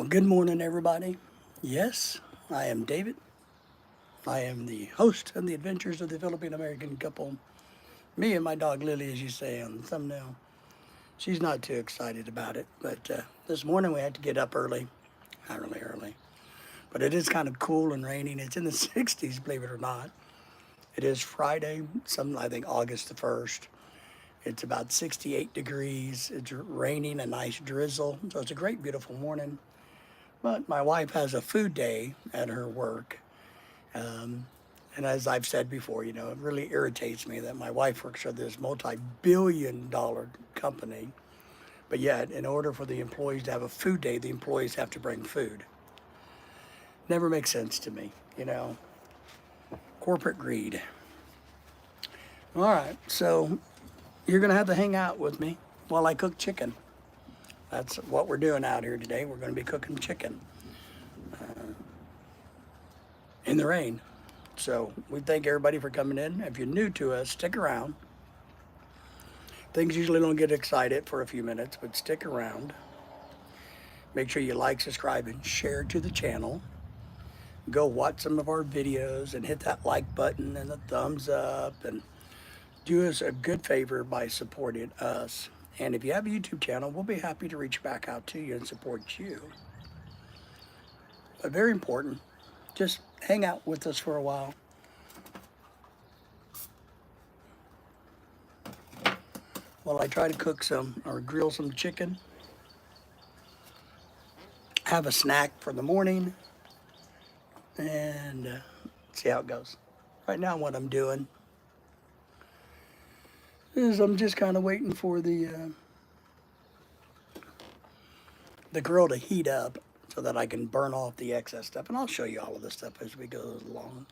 Well, good morning, everybody. Yes, I am David. I am the host of the Adventures of the Philippine American Couple. Me and my dog Lily, as you say on the thumbnail. She's not too excited about it, but this morning we had to get up early. Not really early, but it is kind of cool and raining. It's in the 60s, believe it or not. It is Friday, I think August the 1st. It's about 68 degrees. It's raining, a nice drizzle. So it's a great, beautiful morning. But my wife has a food day at her work. And as I've said before, it really irritates me that my wife works for this multi-billion-dollar company, but yet, in order for the employees to have a food day, the employees have to bring food. Never makes sense to me. Corporate greed. All right, so you're going to have to hang out with me while I cook chicken. That's what we're doing out here today. We're going to be cooking chicken in the rain. So we thank everybody for coming in. If you're new to us, stick around. Things usually don't get excited for a few minutes, but stick around. Make sure you like, subscribe, and share to the channel. Go watch some of our videos and hit that like button and the thumbs up, and do us a good favor by supporting us. And if you have a YouTube channel, we'll be happy to reach back out to you and support you. But very important, just hang out with us for a while. While I try to cook some or grill some chicken, have a snack for the morning, and see how it goes. Right now, what I'm doing is I'm just kind of waiting for the grill to heat up so that I can burn off the excess stuff. And I'll show you all of this stuff as we go along.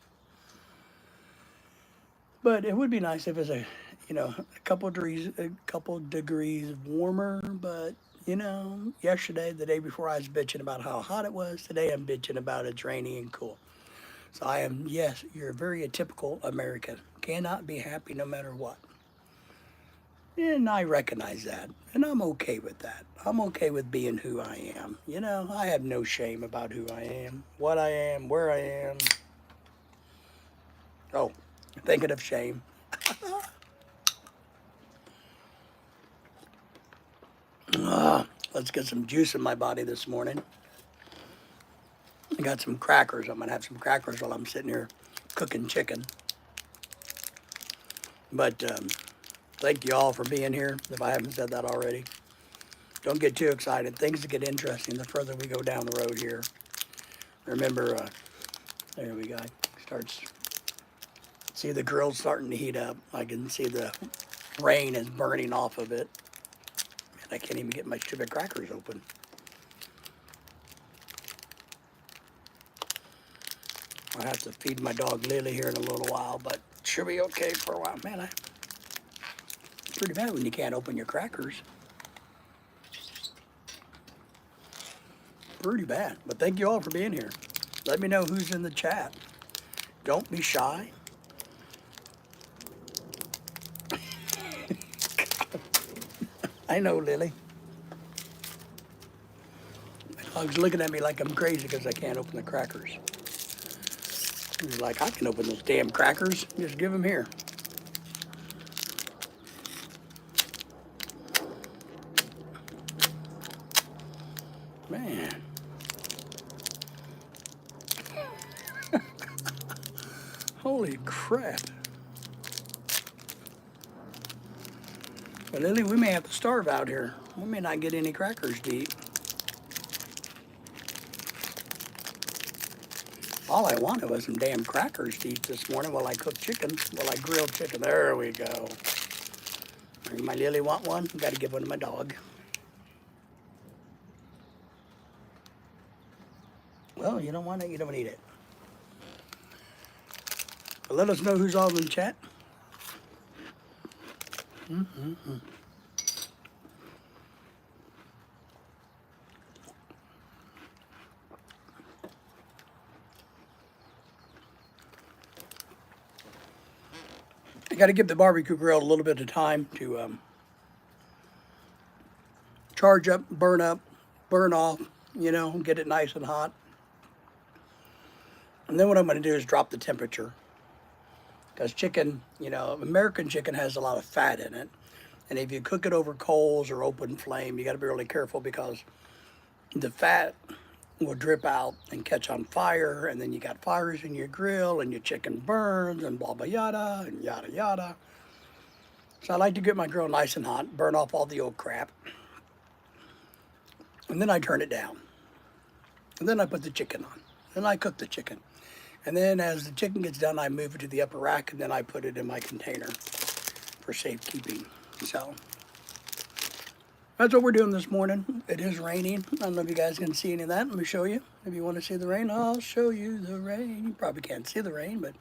But it would be nice if it's a couple degrees warmer. But yesterday, the day before, I was bitching about how hot it was. Today, I'm bitching about it's rainy and cool. So I am, yes, you're very atypical American. Cannot be happy no matter what. And I recognize that. And I'm okay with that. I'm okay with being who I am. I have no shame about who I am, what I am, where I am. Oh, thinking of shame. Let's get some juice in my body this morning. I got some crackers. I'm going to have some crackers while I'm sitting here cooking chicken. But thank you all for being here, if I haven't said that already. Don't get too excited. Things get interesting the further we go down the road here. Remember, there we go. Starts. See the grill starting to heat up. I can see the rain is burning off of it. And I can't even get my stupid crackers open. I'll have to feed my dog Lily here in a little while, but she'll be okay for a while. Man, it's pretty bad when you can't open your crackers. Pretty bad. But thank you all for being here. Let me know who's in the chat. Don't be shy. I know, Lily. My dog's looking at me like I'm crazy because I can't open the crackers. He's like, I can open those damn crackers. Just give them here. Man. Holy crap. But Lily, we may have to starve out here. We may not get any crackers to eat. All I wanted was some damn crackers to eat this morning while I cook chicken, while I grill chicken. There we go. My Lily want one? Got to give one to my dog. Well, you don't want it, you don't eat it. But let us know who's all in the chat. I got to give the barbecue grill a little bit of time to charge up, burn off, you know, get it nice and hot. And then what I'm going to do is drop the temperature. Because chicken, you know, American chicken has a lot of fat in it. And if you cook it over coals or open flame, you got to be really careful because the fat will drip out and catch on fire. And then you got fires in your grill and your chicken burns and blah, blah, yada, and yada, yada. So I like to get my grill nice and hot, burn off all the old crap. And then I turn it down. And then I put the chicken on. Then I cook the chicken. And then as the chicken gets done, I move it to the upper rack and then I put it in my container for safekeeping. So that's what we're doing this morning. It is raining. I don't know if you guys can see any of that. Let me show you. If you want to see the rain, I'll show you the rain. You probably can't see the rain, but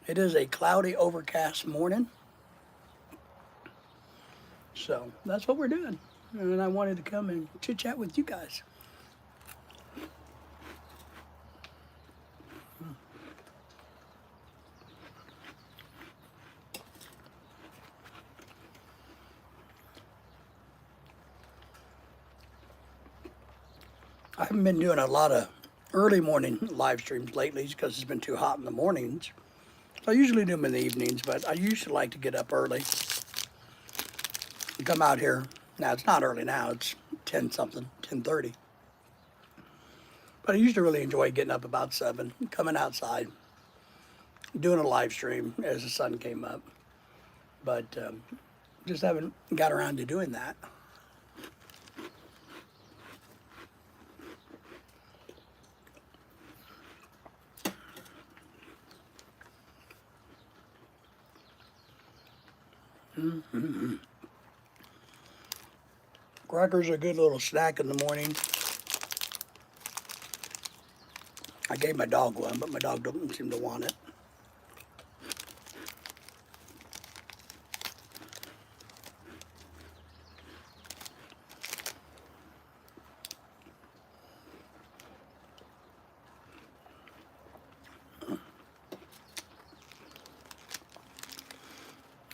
it is a cloudy, overcast morning. So that's what we're doing. And I wanted to come and chit chat with you guys. I haven't been doing a lot of early morning live streams lately because it's been too hot in the mornings. So I usually do them in the evenings, but I used to like to get up early and come out here. Now it's not early now, it's 10 something, 10:30. But I used to really enjoy getting up about 7, coming outside, doing a live stream as the sun came up. But just haven't got around to doing that. Crackers are a good little snack in the morning. I gave my dog one, but my dog doesn't seem to want it.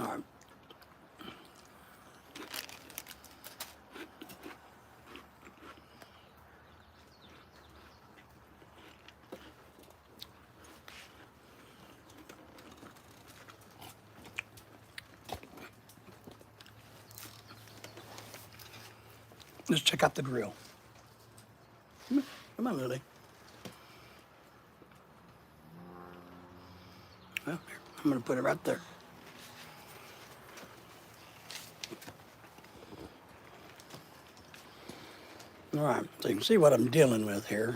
All right. Let's check out the grill. Come on, Lily. Well, here, I'm going to put it right there. All right, so you can see what I'm dealing with here.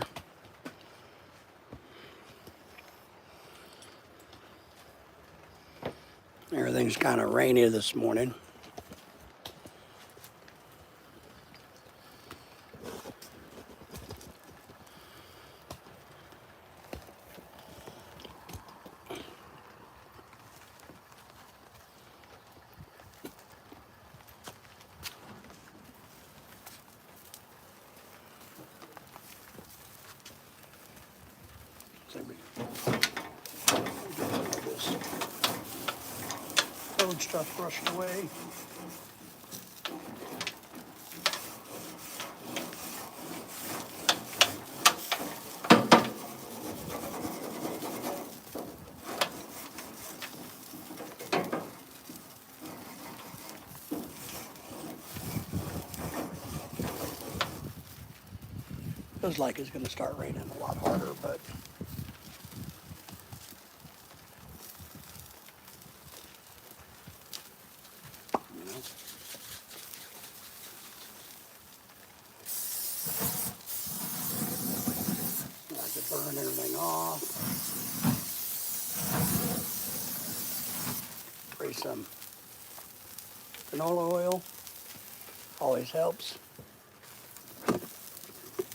Everything's kind of rainy this morning. So we get this code stuff brushed away. Feels like it's going to start raining a lot harder, but you know. I like to burn everything off. Spray some canola oil. Always helps.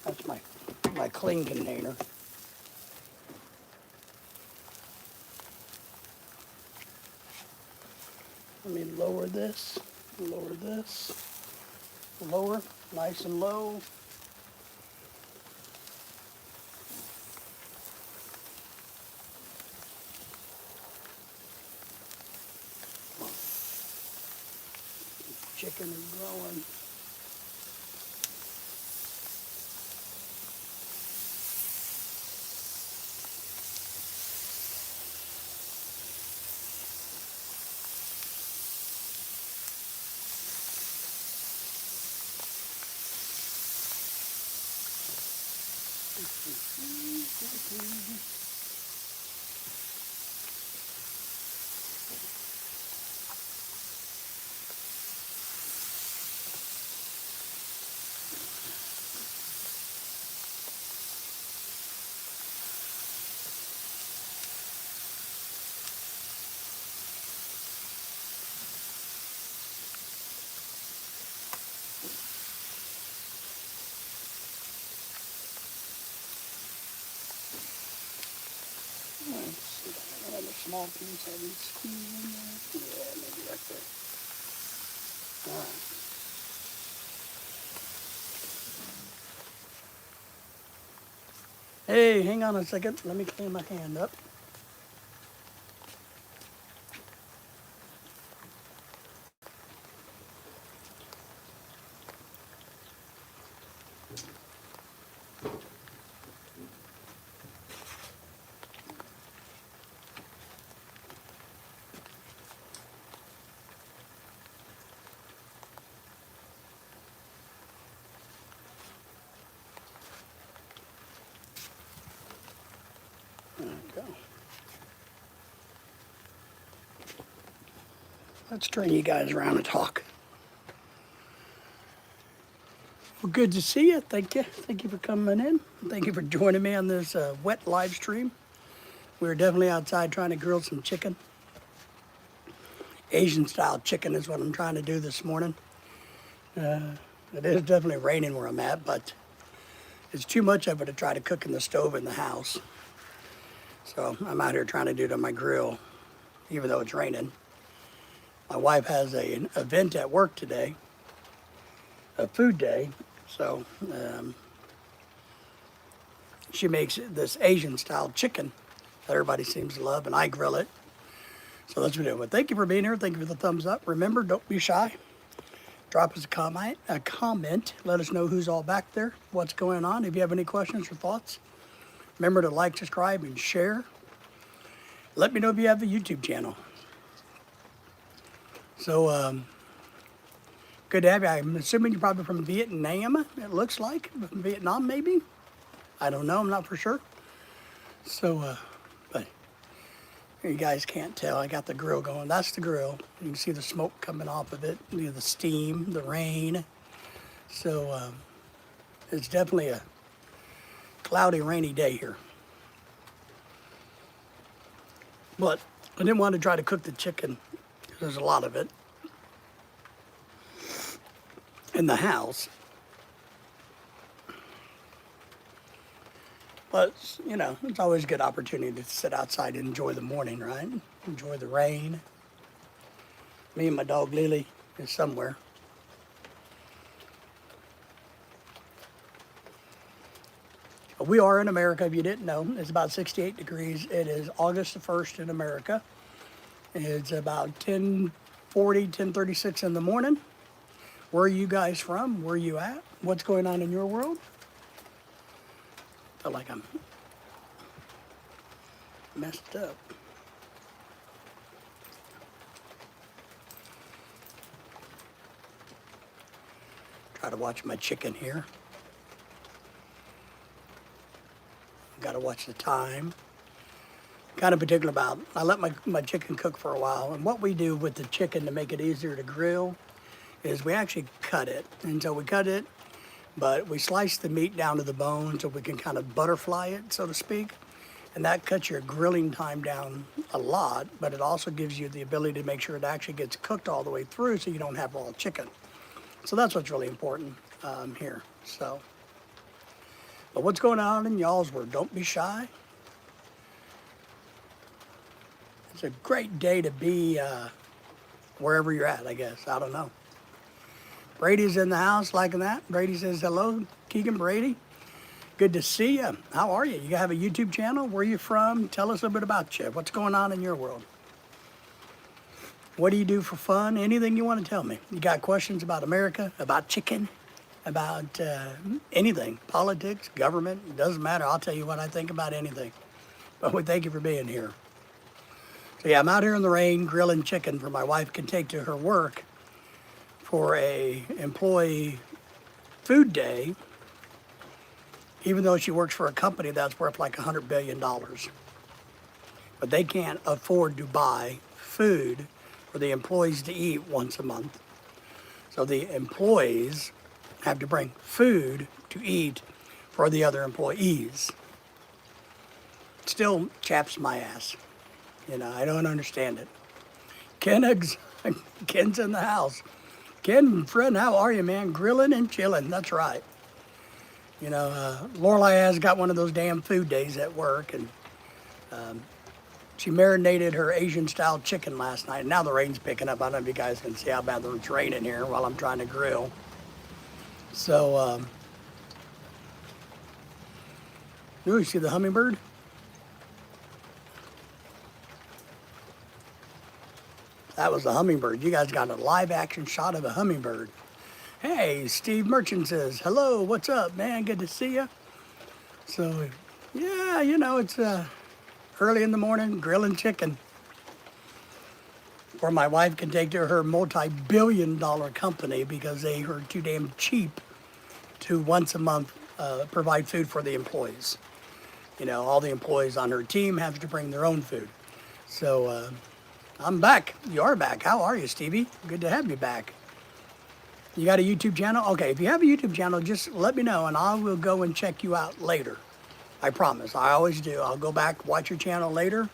That's my clean container. Let me lower this, lower, nice and low. Chicken is growing. Let's see, another small piece I didn't squeeze in there. Yeah, maybe right there. All right. Hey, hang on a second. Let me clean my hand up. There we go. Let's turn you guys around and talk. Well, good to see you. Thank you. Thank you for coming in. Thank you for joining me on this wet live stream. We're definitely outside trying to grill some chicken. Asian style chicken is what I'm trying to do this morning. It is definitely raining where I'm at, but it's too much of it to try to cook in the stove in the house. So I'm out here trying to do it on my grill, even though it's raining. My wife has an event at work today, a food day. So she makes this Asian style chicken that everybody seems to love, and I grill it. So that's what we're doing. But thank you for being here. Thank you for the thumbs up. Remember, don't be shy. Drop us a comment. Let us know who's all back there, what's going on. If you have any questions or thoughts, remember to like, subscribe, and share. Let me know if you have a YouTube channel. So, good to have you. I'm assuming you're probably from Vietnam, it looks like. Vietnam, maybe? I don't know. I'm not for sure. So, but you guys can't tell. I got the grill going. That's the grill. You can see the smoke coming off of it, the steam, the rain. So, it's definitely a cloudy, rainy day here. But I didn't want to try to cook the chicken. There's a lot of it in the house. But, you know, it's always a good opportunity to sit outside and enjoy the morning, right? Enjoy the rain. Me and my dog Lily is somewhere. We are in America, if you didn't know. It's about 68 degrees. It is August the 1st in America. It's about 10:40, 10:36 in the morning. Where are you guys from? Where are you at? What's going on in your world? I feel like I'm messed up. Try to watch my chicken here. Got to watch the time. Kind of particular about, I let my chicken cook for a while. And what we do with the chicken to make it easier to grill is we actually cut it. And so we cut it, but we slice the meat down to the bone so we can kind of butterfly it, so to speak. And that cuts your grilling time down a lot, but it also gives you the ability to make sure it actually gets cooked all the way through so you don't have raw chicken. So that's what's really important here. So, but what's going on in y'all's world? Don't be shy. It's a great day to be wherever you're at, I guess. I don't know. Brady's in the house liking that. Brady says, hello, Keegan Brady. Good to see you. How are you? You have a YouTube channel? Where are you from? Tell us a bit about you. What's going on in your world? What do you do for fun? Anything you want to tell me. You got questions about America, about chicken, about anything, politics, government, it doesn't matter. I'll tell you what I think about anything. But we thank you for being here. So yeah, I'm out here in the rain grilling chicken for my wife can take to her work for a employee food day. even though she works for a company that's worth like $100 billion. But they can't afford to buy food for the employees to eat once a month. So the employees have to bring food to eat for the other employees. Still chaps my ass. I don't understand it. Ken's in the house. Ken, friend, how are you, man? Grilling and chilling. That's right. Lorelai has got one of those damn food days at work, and she marinated her Asian-style chicken last night. Now the rain's picking up. I don't know if you guys can see how bad it's raining here while I'm trying to grill. So, ooh, you see the hummingbird? That was a hummingbird. You guys got a live action shot of a hummingbird. Hey, Steve Merchant says, hello, what's up, man? Good to see you. So, yeah, it's early in the morning, grilling chicken. Or my wife can take to her multi-billion-dollar company because they are too damn cheap to once a month provide food for the employees. All the employees on her team have to bring their own food. So, I'm back. You are back. How are you, Stevie? Good to have you back. You got a YouTube channel? Okay, if you have a YouTube channel, just let me know and I will go and check you out later. I promise. I always do. I'll go back, watch your channel later.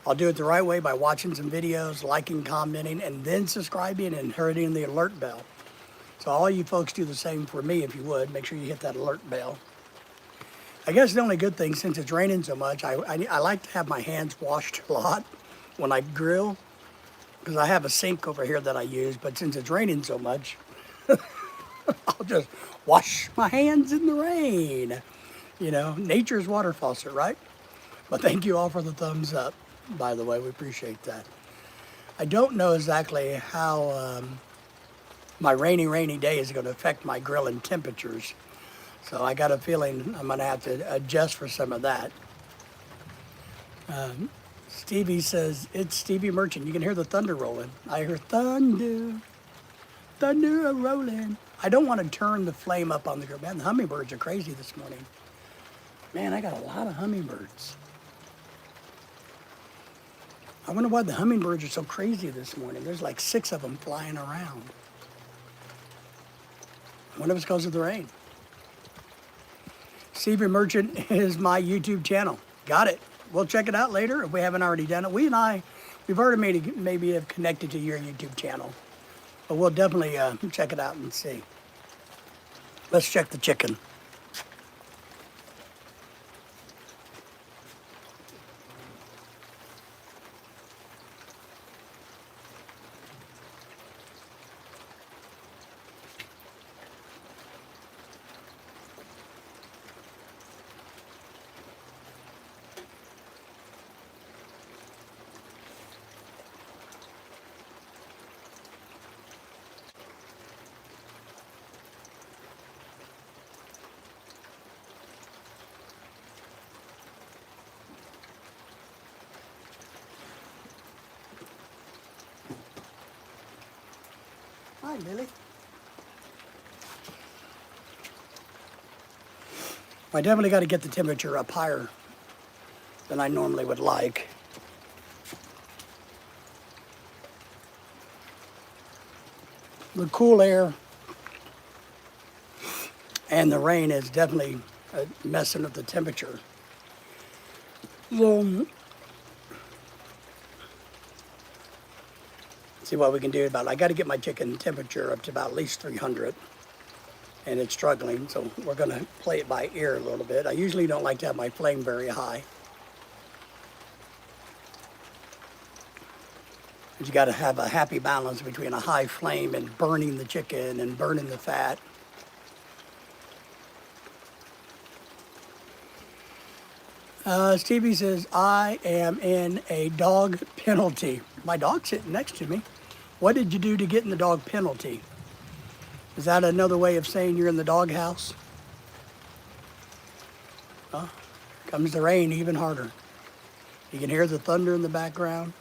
I'll do it the right way by watching some videos, liking, commenting, and then subscribing and hitting the alert bell. So all you folks do the same for me if you would. Make sure you hit that alert bell. I guess the only good thing, since it's raining so much, I like to have my hands washed a lot when I grill, because I have a sink over here that I use, but since it's raining so much, I'll just wash my hands in the rain. Nature's water faucet, right? But thank you all for the thumbs up, by the way. We appreciate that. I don't know exactly how my rainy day is going to affect my grilling temperatures. So I got a feeling I'm going to have to adjust for some of that. Stevie says, it's Stevie Merchant. You can hear the thunder rolling. I hear thunder rolling. I don't want to turn the flame up on the grill. Man, the hummingbirds are crazy this morning. Man, I got a lot of hummingbirds. I wonder why the hummingbirds are so crazy this morning. There's like 6 of them flying around. I wonder if it's because of the rain. Stevie Merchant is my YouTube channel. Got it. We'll check it out later if we haven't already done it. We've already maybe have connected to your YouTube channel. But we'll definitely check it out and see. Let's check the chicken. Hi, Lily. I definitely got to get the temperature up higher than I normally would like. The cool air and the rain is definitely messing with the temperature. Well, see what we can do about it. I got to get my chicken temperature up to about at least 300, and it's struggling, so we're going to play it by ear a little bit. I usually don't like to have my flame very high. But you got to have a happy balance between a high flame and burning the chicken and burning the fat. Stevie says, I am in a dog penalty. My dog's sitting next to me. What did you do to get in the dog penalty? Is that another way of saying you're in the doghouse? Comes the rain even harder. You can hear the thunder in the background.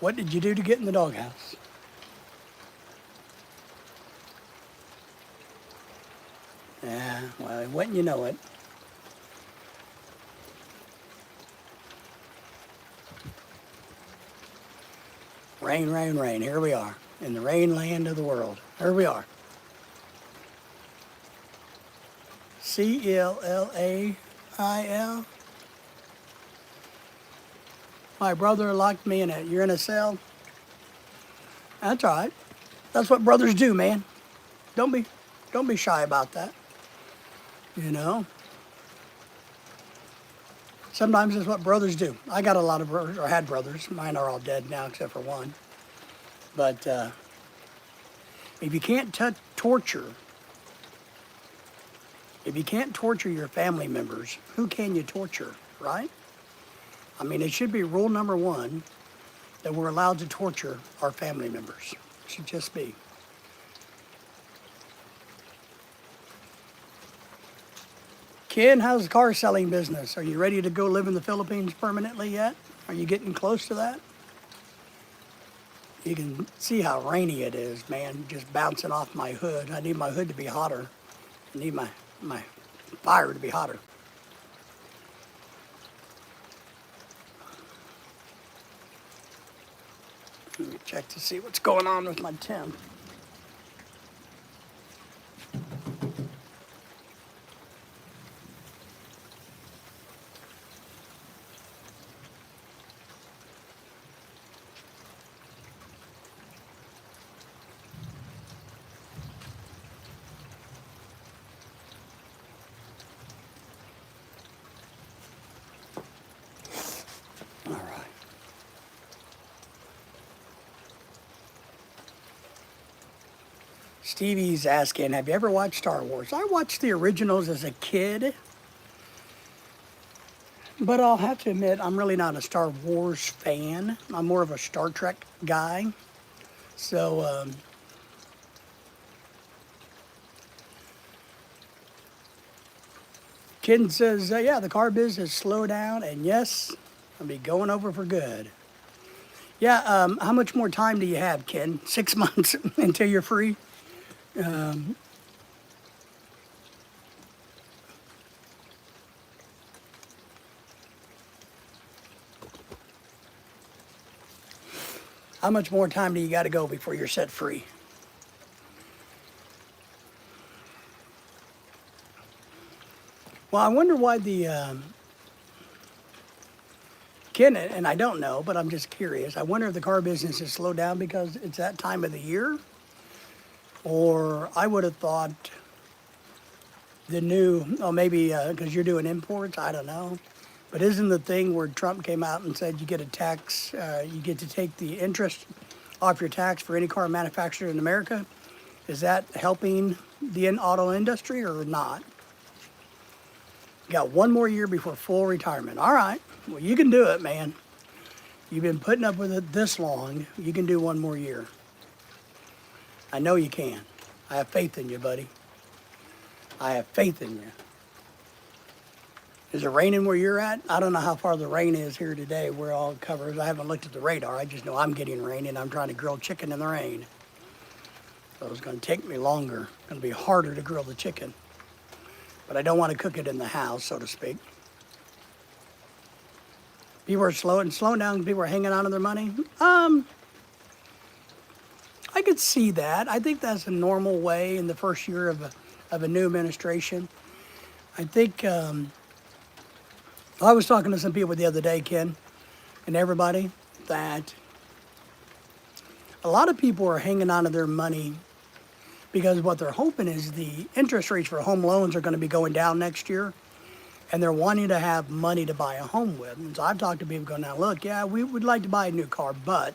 What did you do to get in the doghouse? Yeah, well, wouldn't you know it? Rain, rain, rain. Here we are in the rain land of the world. Here we are. Cllail. My brother locked me in it. You're in a cell? That's all right. That's what brothers do, man. Don't be, don't be shy about that. You know, sometimes it's what brothers do. I got a lot of brothers, or had brothers. Mine are all dead now, except for one. But if you can't torture, if you can't torture your family members, who can you torture, right? I mean, it should be rule number one that we're allowed to torture our family members. It should just be. Ken, how's the car selling business? Are you ready to go live in the Philippines permanently yet? Are you getting close to that? You can see how rainy it is, man, just bouncing off my hood. I need my hood to be hotter. I need my fire to be hotter. Let me check to see what's going on with my temp. All right. Stevie's asking, have you ever watched Star Wars? I watched the originals as a kid, but I'll have to admit, I'm really not a Star Wars fan. I'm more of a Star Trek guy. So, Ken says, yeah, the car business slow down, and yes, I'll be going over for good. Yeah, how much more time do you have, Ken? 6 months until you're free? How much more time do you got to go before you're set free? Well, I wonder why the Ken, and I don't know, but I'm just curious. I wonder if the car business is slowed down because it's that time of the year, or I would have thought the new, oh, maybe because you're doing imports. I don't know, but isn't the thing where Trump came out and said you get a tax, you get to take the interest off your tax for any car manufactured in America? Is that helping the auto industry or not? You got one more year before full retirement. All right. Well, you can do it, man. You've been putting up with it this long. You can do one more year. I know you can. I have faith in you, buddy. I have faith in you. Is it raining where you're at? I don't know how far the rain is here today. We're all covered. I haven't looked at the radar. I just know I'm getting rain and I'm trying to grill chicken in the rain. So it's going to take me longer. It's going to be harder to grill the chicken. But I don't want to cook it in the house, so to speak. People are slowing down. People are hanging on to their money. I could see that. I think that's a normal way in the first year of a new administration. I think I was talking to some people the other day, Ken, and everybody, that a lot of people are hanging on to their money because what they're hoping is the interest rates for home loans are going to be going down next year, and they're wanting to have money to buy a home with. And so I've talked to people going, now look, yeah, we would like to buy a new car, but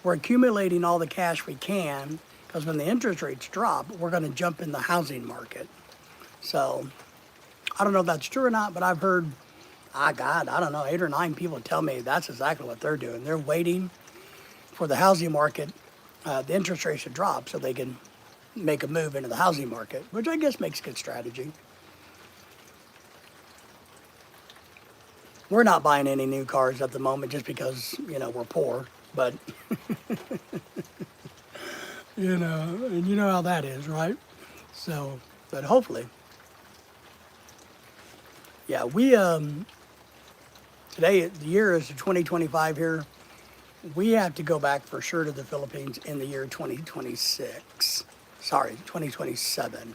we're accumulating all the cash we can because when the interest rates drop, we're going to jump in the housing market. So I don't know if that's true or not, but I've heard, I don't know, 8 or 9 people tell me that's exactly what they're doing. They're waiting for the housing market, the interest rates to drop so they can make a move into the housing market, which I guess makes good strategy. We're not buying any new cars at the moment just because, we're poor, but, and you know how that is, right? So But hopefully, yeah, we today the year is 2025 here. We have to go back for sure to the Philippines in the year 2026. Sorry, 2027.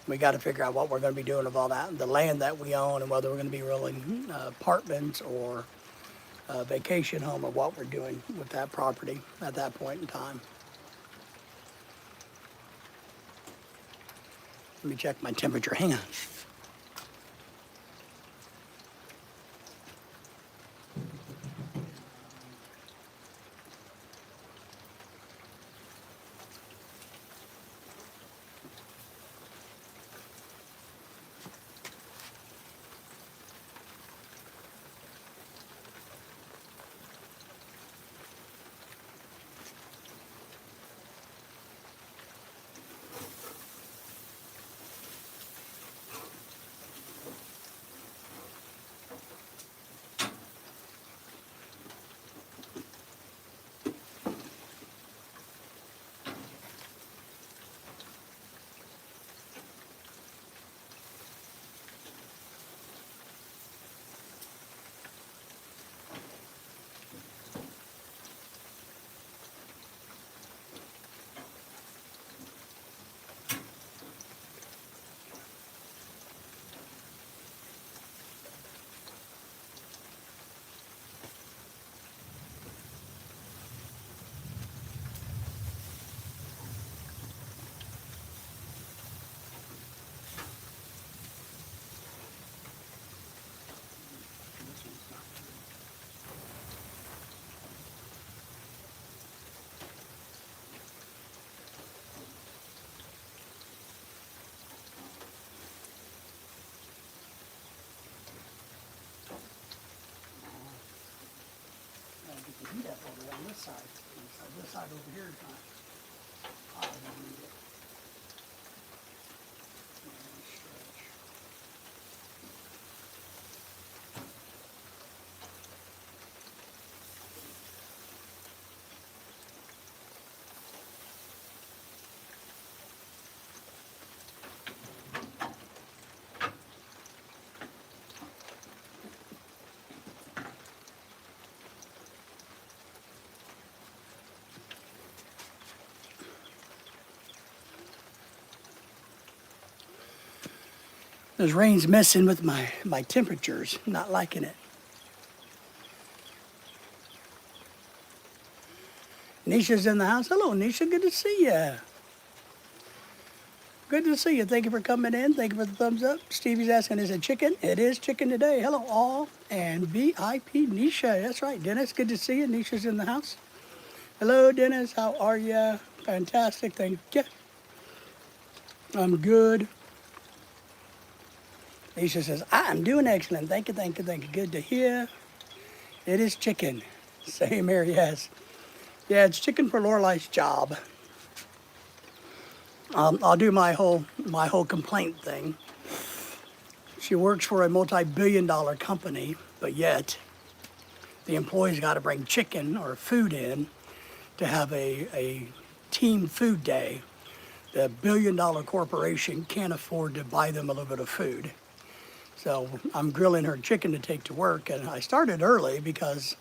We got to figure out what we're going to be doing with all that, the land that we own, and whether we're going to be rolling apartments or a vacation home, or what we're doing with that property at that point in time. Let me check my temperature. Hang on. Get the heat up over on this side. So this side over here is not hot enough to get. This rain's messing with my temperatures. Not liking it. Nisha's in the house. Hello, Nisha. Good to see you. Good to see you. Thank you for coming in. Thank you for the thumbs up. Stevie's asking, is it chicken? It is chicken today. Hello, all. And VIP Nisha. That's right, Dennis. Good to see you. Nisha's in the house. Hello, Dennis. How are you? Fantastic. Thank you. I'm good. Nisha says, I'm doing excellent. Thank you, thank you, thank you. Good to hear. It is chicken. Same here, yes. Yeah, it's chicken for Lorelei's job. I'll do my whole complaint thing. She works for a multi-billion-dollar company, but yet the employees got to bring chicken or food in to have a team food day. The billion-dollar corporation can't afford to buy them a little bit of food. So I'm grilling her chicken to take to work, and I started early because,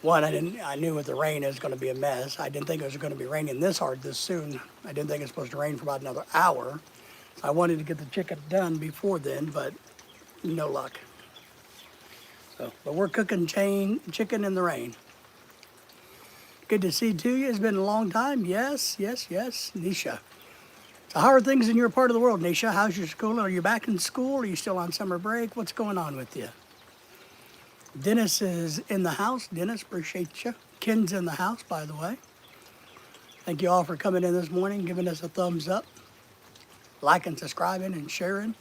one, I knew with the rain it was going to be a mess. I didn't think it was going to be raining this hard this soon. I didn't think it was supposed to rain for about another hour. So I wanted to get the chicken done before then, but no luck. So, but we're cooking chicken in the rain. Good to see you. It's been a long time. Yes, yes, yes, Nisha. So how are things in your part of the world, Nisha? How's your school? Are you back in school? Are you still on summer break? What's going on with you? Dennis is in the house. Dennis, appreciate you. Ken's in the house, by the way. Thank you all for coming in this morning, giving us a thumbs up, liking, subscribing, and sharing.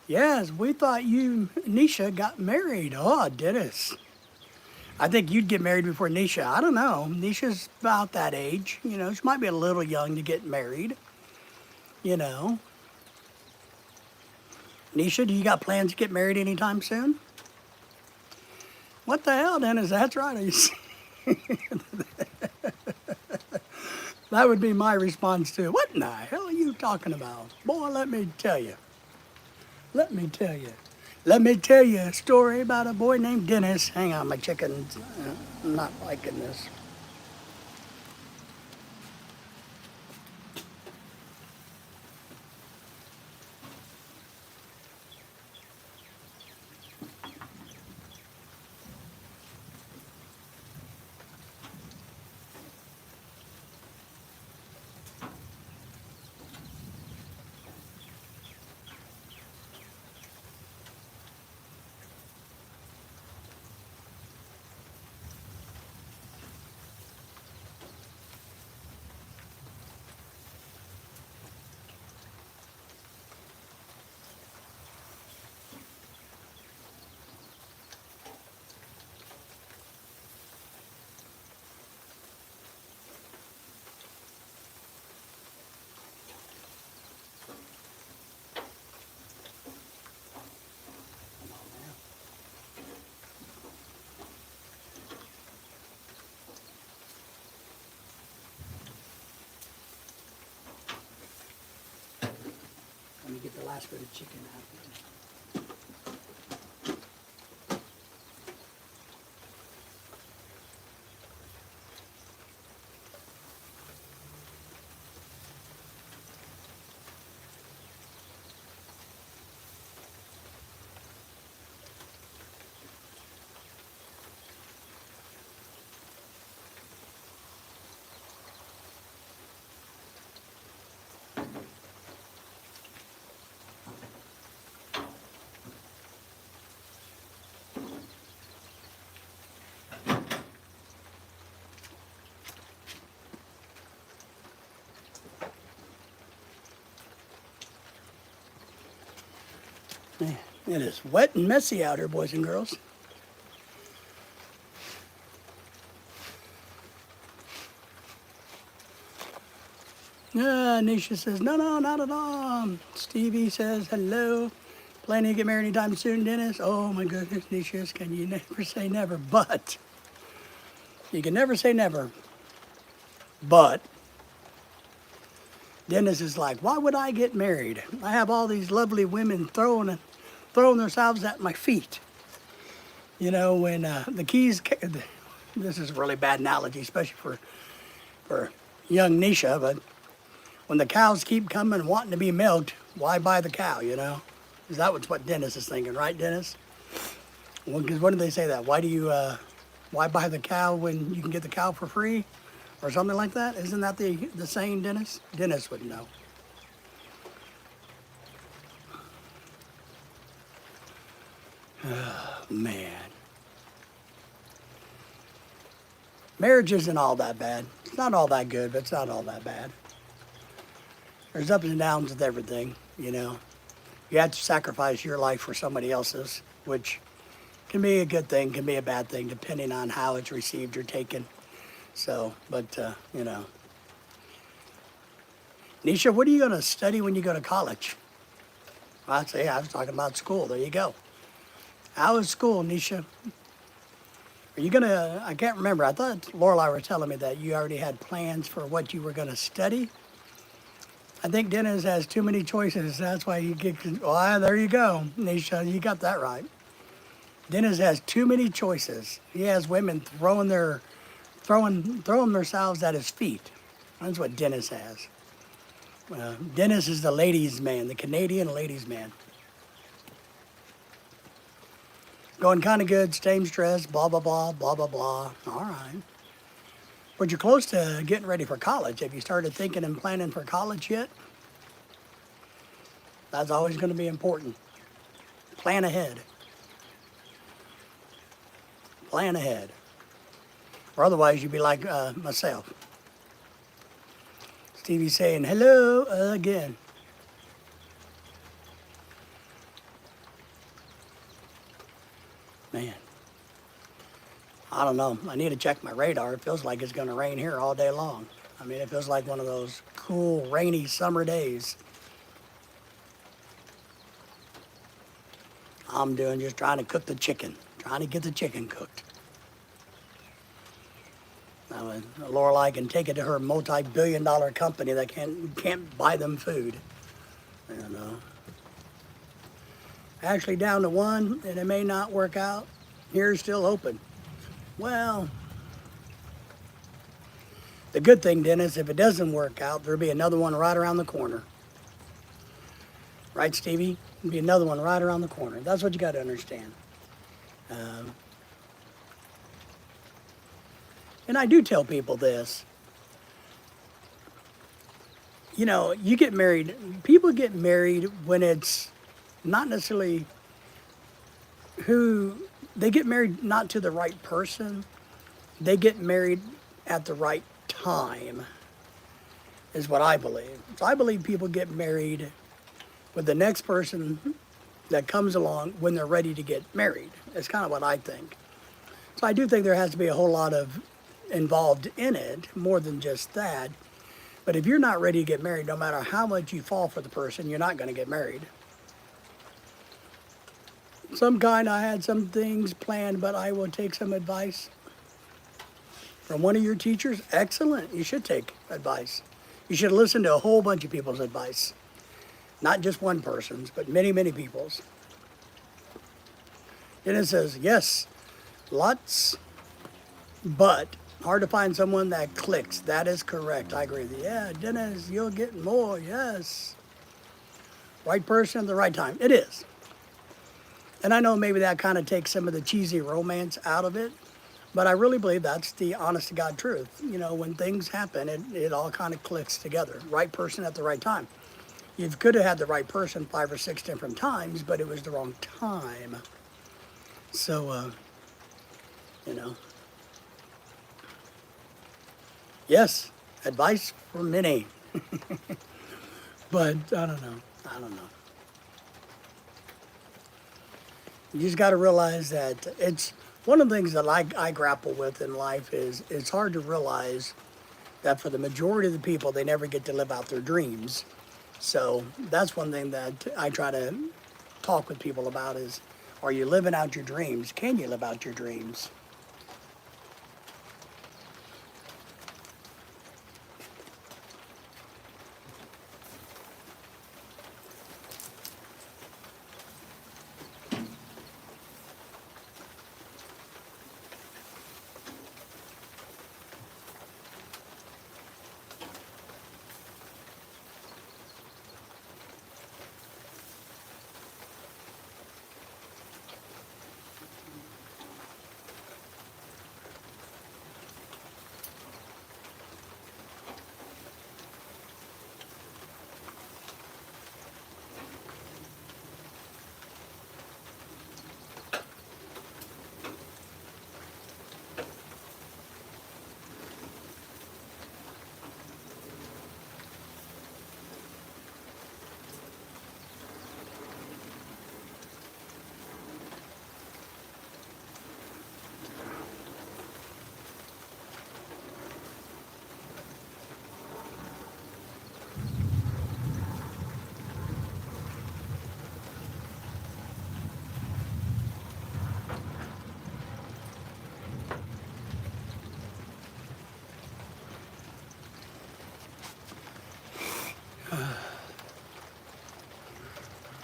Yes, we thought you, Nisha, got married. Oh, Dennis. I think you'd get married before Nisha. I don't know. Nisha's about that age. You know, she might be a little young to get married. You know. Nisha, do you got plans to get married anytime soon? What the hell, Dennis? That's right. That would be my response to, what in the hell are you talking about? Boy, let me tell you. Let me tell you. Let me tell you a story about a boy named Dennis. Hang on, my chicken's not liking this. Let me get the last bit of chicken out here. Man, it is wet and messy out here, boys and girls. Nisha says, no, no, not at all. Stevie says, hello. Planning to get married anytime soon, Dennis? Oh my goodness, Nisha, can you never say never? But, you can never say never. But, Dennis is like, why would I get married? I have all these lovely women throwing themselves at my feet. You know, when the keys, this is a really bad analogy, especially for young Nisha, but when the cows keep coming wanting to be milked, why buy the cow, you know? Is that what Dennis is thinking, right, Dennis? Well, because what do they say that? Why buy the cow when you can get the cow for free? Or something like that? Isn't that the saying, Dennis? Dennis would know. Oh, man. Marriage isn't all that bad. It's not all that good, but it's not all that bad. There's ups and downs with everything, you know. You have to sacrifice your life for somebody else's, which can be a good thing, can be a bad thing, depending on how it's received or taken. So, but, you know. Nisha, what are you going to study when you go to college? I was talking about school. There you go. How is school, Nisha? Are you going to, I can't remember. I thought Lorelai was telling me that you already had plans for what you were going to study. I think Dennis has too many choices. That's why you get, well, there you go, Nisha. You got that right. Dennis has too many choices. He has women throwing themselves at his feet. That's what Dennis has. Dennis is the ladies' man, the Canadian ladies' man. Going kind of good, same stress, blah, blah, blah, blah, blah, blah. All right. But you're close to getting ready for college. Have you started thinking and planning for college yet? That's always going to be important. Plan ahead. Plan ahead. Or otherwise, you'd be like myself. Stevie's saying, hello again. Man, I don't know. I need to check my radar. It feels like it's going to rain here all day long. I mean, it feels like one of those cool, rainy summer days. I'm doing just trying to cook the chicken, trying to get the chicken cooked. Lorelei can take it to her multi-billion-dollar company that can't buy them food. And actually down to one, and it may not work out. Here's still open. Well, the good thing, Dennis, if it doesn't work out, there'll be another one right around the corner. Right, Stevie? There'll be another one right around the corner. That's what you got to understand. And I do tell people this. You know, you get married, people get married when it's not necessarily who, they get married not to the right person, they get married at the right time, is what I believe. So I believe people get married with the next person that comes along when they're ready to get married. It's kind of what I think. So I do think there has to be a whole lot of involved in it, more than just that. But if you're not ready to get married, no matter how much you fall for the person, you're not going to get married. I had some things planned, but I will take some advice from one of your teachers. Excellent. You should take advice. You should listen to a whole bunch of people's advice. Not just one person's, but many, many people's. Then it says, yes, lots, but hard to find someone that clicks. That is correct. I agree with you. Yeah, Dennis, you'll get more. Yes. Right person at the right time. It is. And I know maybe that kind of takes some of the cheesy romance out of it, but I really believe that's the honest to God truth. You know, when things happen, it all kind of clicks together. Right person at the right time. You could have had the right person 5 or 6 different times, but it was the wrong time. So, you know. Yes, advice for many. But I don't know. You just got to realize that it's one of the things that I grapple with in life is it's hard to realize that for the majority of the people, they never get to live out their dreams. So that's one thing that I try to talk with people about is, are you living out your dreams? Can you live out your dreams?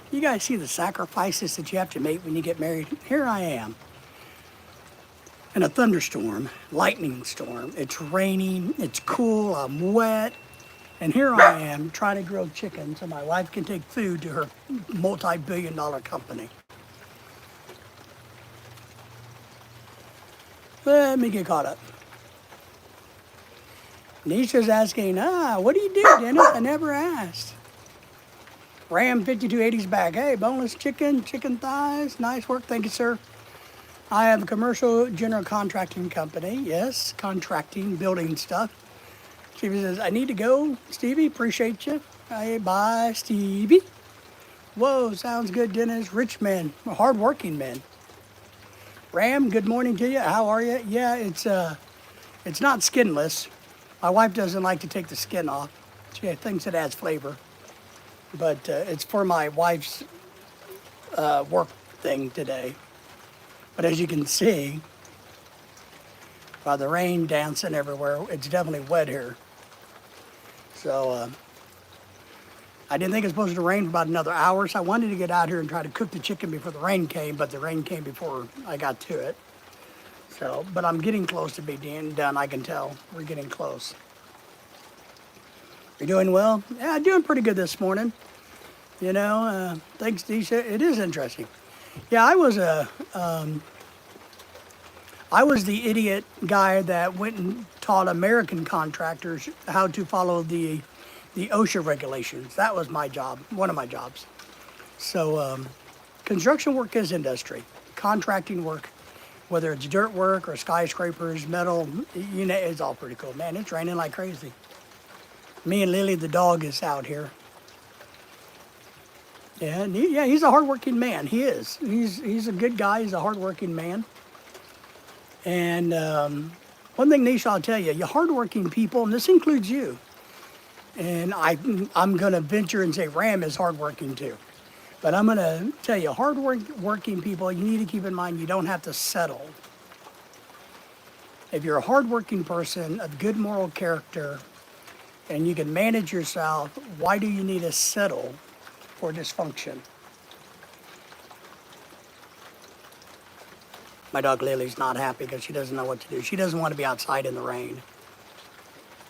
You guys see the sacrifices that you have to make when you get married? Here I am in a thunderstorm, lightning storm. It's raining, it's cool, I'm wet, and here I am trying to grill chicken so my wife can take food to her multi-billion-dollar company. Let me get caught up. Nisha's asking, what do you do, Dennis? I never asked. Ram 5280's back. Hey, boneless chicken, chicken thighs. Nice work. Thank you, sir. I have a commercial general contracting company. Yes, contracting, building stuff. Stevie says, I need to go. Stevie, appreciate you. Hey, bye, Stevie. Whoa, sounds good, Dennis. Rich men, hardworking men. Ram, good morning to you. How are you? Yeah, it's not skinless. My wife doesn't like to take the skin off. She thinks it adds flavor. But it's for my wife's work thing today. But as you can see, by the rain dancing everywhere. It's definitely wet here. So I didn't think it was supposed to rain for about another hour, so I wanted to get out here and try to cook the chicken before the rain came, but the rain came before I got to it. So, but I'm getting close to being done. I can tell we're getting close. You're doing well? Yeah, doing pretty good this morning. You know, thanks, Disha. It is interesting. Yeah, I was the idiot guy that went and taught American contractors how to follow the OSHA regulations. That was my job, one of my jobs. So construction work is industry. Contracting work, whether it's dirt work or skyscrapers, metal, you know, it's all pretty cool. Man, it's raining like crazy. Me and Lily, the dog, is out here. Yeah, and he's a hardworking man. He is. He's a good guy. He's a hardworking man. And one thing, Nisha, I'll tell you, you hardworking people, and this includes you, and I'm going to venture and say Ram is hardworking too. But I'm going to tell you, hardworking people, you need to keep in mind you don't have to settle. If you're a hardworking person of good moral character and you can manage yourself, why do you need to settle for dysfunction? My dog Lily's not happy because she doesn't know what to do. She doesn't want to be outside in the rain.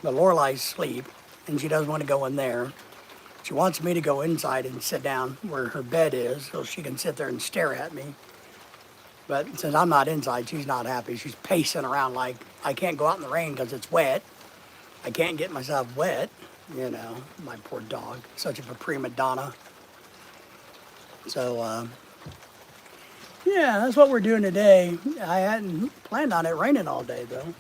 But Lorelai's asleep, and she doesn't want to go in there. She wants me to go inside and sit down where her bed is so she can sit there and stare at me. But since I'm not inside, she's not happy. She's pacing around like, I can't go out in the rain because it's wet. I can't get myself wet. You know, my poor dog, such a prima donna. So, yeah, that's what we're doing today. I hadn't planned on it raining all day, though.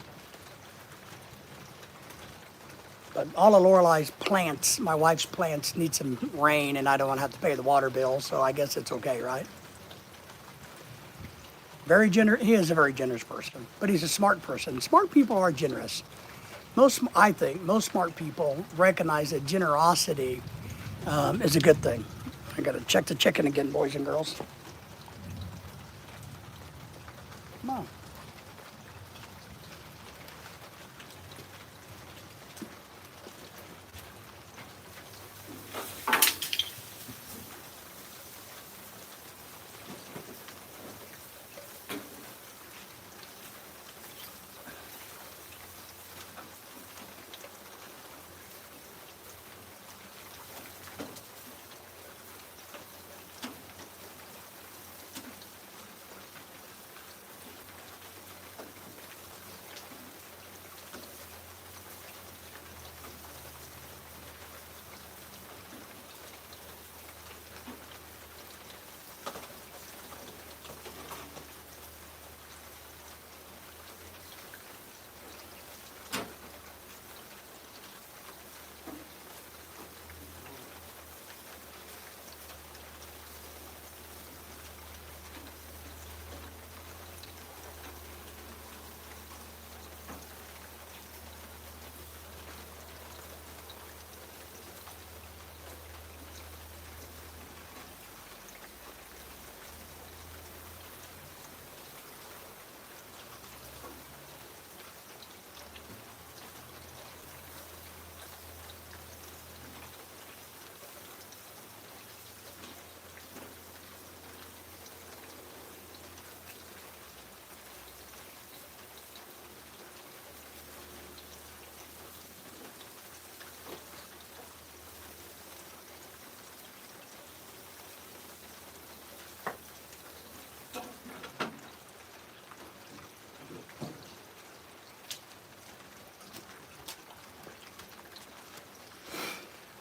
But all of Lorelai's plants, my wife's plants, need some rain, and I don't want to have to pay the water bill, so I guess it's okay, right? Very generous. He is a very generous person, but he's a smart person. Smart people are generous. I think most smart people recognize that generosity is a good thing. I got to check the chicken again, boys and girls. Come on.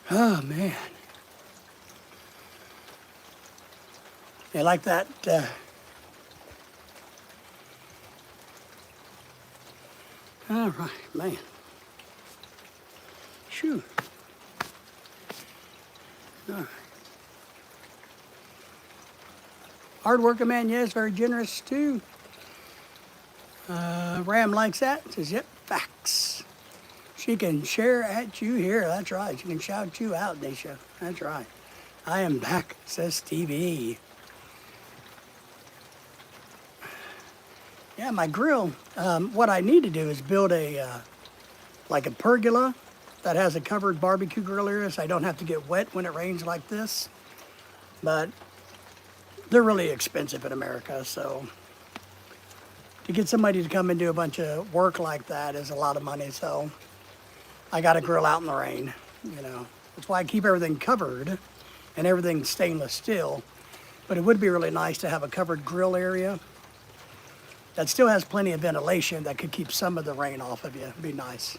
Oh, man. You like that? All right, man. Shoo. All right. Hard-working man, yes, very generous, too. Ram likes that. Says, yep, facts. She can share at you here. That's right. She can shout you out, Nisha. That's right. I am back, says Stevie. Yeah, my grill. What I need to do is build like a pergola that has a covered barbecue grill area so I don't have to get wet when it rains like this. But they're really expensive in America, so to get somebody to come and do a bunch of work like that is a lot of money. So I got to grill out in the rain, you know. That's why I keep everything covered and everything stainless steel. But it would be really nice to have a covered grill area that still has plenty of ventilation that could keep some of the rain off of you. It'd be nice.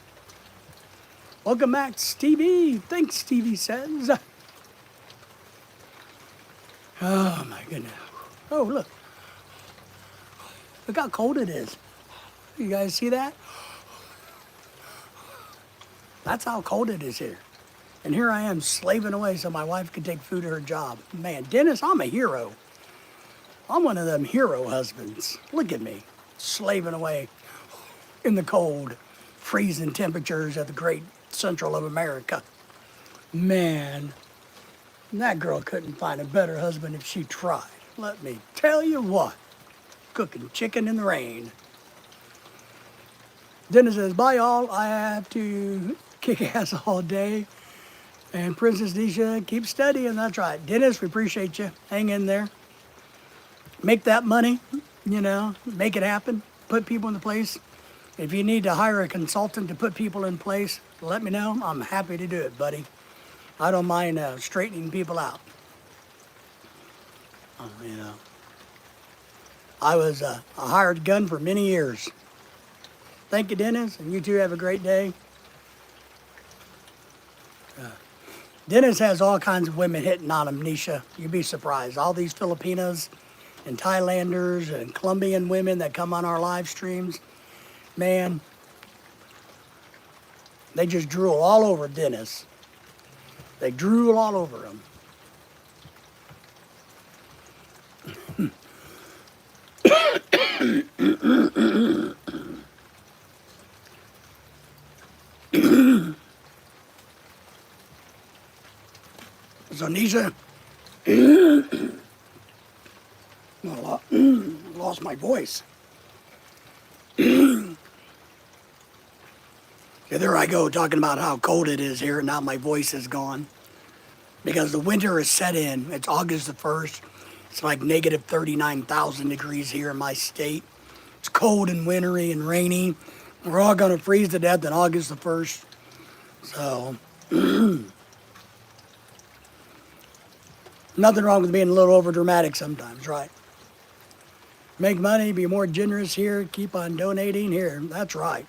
Welcome back, Stevie. Thanks, Stevie says. Oh my goodness. Oh, look. Look how cold it is. You guys see that? That's how cold it is here. And here I am slaving away so my wife could take food to her job. Man, Dennis, I'm a hero. I'm one of them hero husbands. Look at me, slaving away in the cold, freezing temperatures of the great central of America. Man, that girl couldn't find a better husband if she tried. Let me tell you what, cooking chicken in the rain. Dennis says, bye all, I have to kick ass all day. And Princess Nisha, keep studying, that's right. Dennis, we appreciate you. Hang in there. Make that money, you know, make it happen. Put people in place. If you need to hire a consultant to put people in place, let me know. I'm happy to do it, buddy. I don't mind straightening people out. You know, I was a hired gun for many years. Thank you, Dennis, and you two have a great day. Dennis has all kinds of women hitting on him, Nisha. You'd be surprised. All these Filipinas and Thailanders and Colombian women that come on our live streams, man, they just drool all over Dennis. They drool all over him. So Nisha, well, lost my voice. Yeah, there I go talking about how cold it is here, and now my voice is gone. Because the winter is set in. It's August the 1st. It's like negative 39,000 degrees here in my state. It's cold and wintry and rainy. We're all going to freeze to death on August the 1st. So, nothing wrong with being a little over dramatic sometimes, right? Make money, be more generous here, keep on donating here. That's right.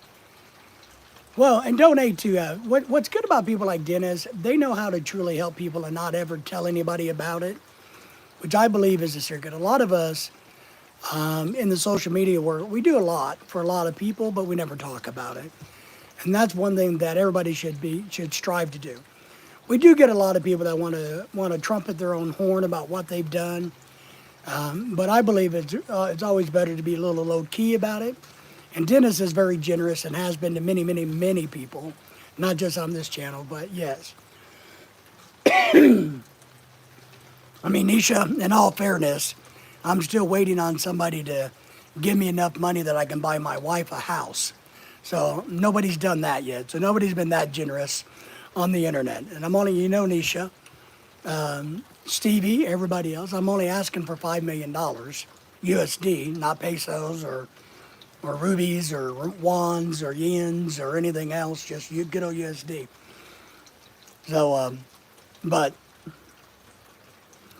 Well, and donate to, what's good about people like Dennis, they know how to truly help people and not ever tell anybody about it, which I believe is a secret. A lot of us in the social media world, we do a lot for a lot of people, but we never talk about it. And that's one thing that everybody should strive to do. We do get a lot of people that want to trumpet their own horn about what they've done, but I believe it's always better to be a little low key about it. And Dennis is very generous and has been to many, many, many people, not just on this channel, but yes. I mean, Nisha, in all fairness, I'm still waiting on somebody to give me enough money that I can buy my wife a house. So nobody's done that yet. So nobody's been that generous on the internet. And I'm only, you know, Nisha, Stevie, everybody else, I'm only asking for $5 million USD, not pesos or rubies or wands or yens or anything else, just good old USD. So, but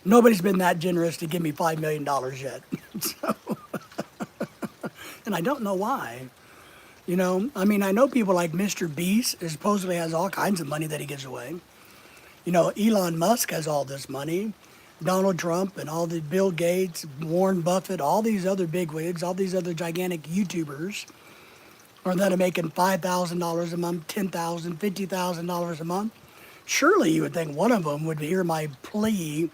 nobody's been that generous to give me $5 million yet. So, and I don't know why. You know, I mean, I know people like Mr. Beast supposedly has all kinds of money that he gives away. You know, Elon Musk has all this money. Donald Trump and all the Bill Gates, Warren Buffett, all these other bigwigs, all these other gigantic YouTubers are that are making $5,000 a month, $10,000, $50,000 a month. Surely you would think one of them would hear my plea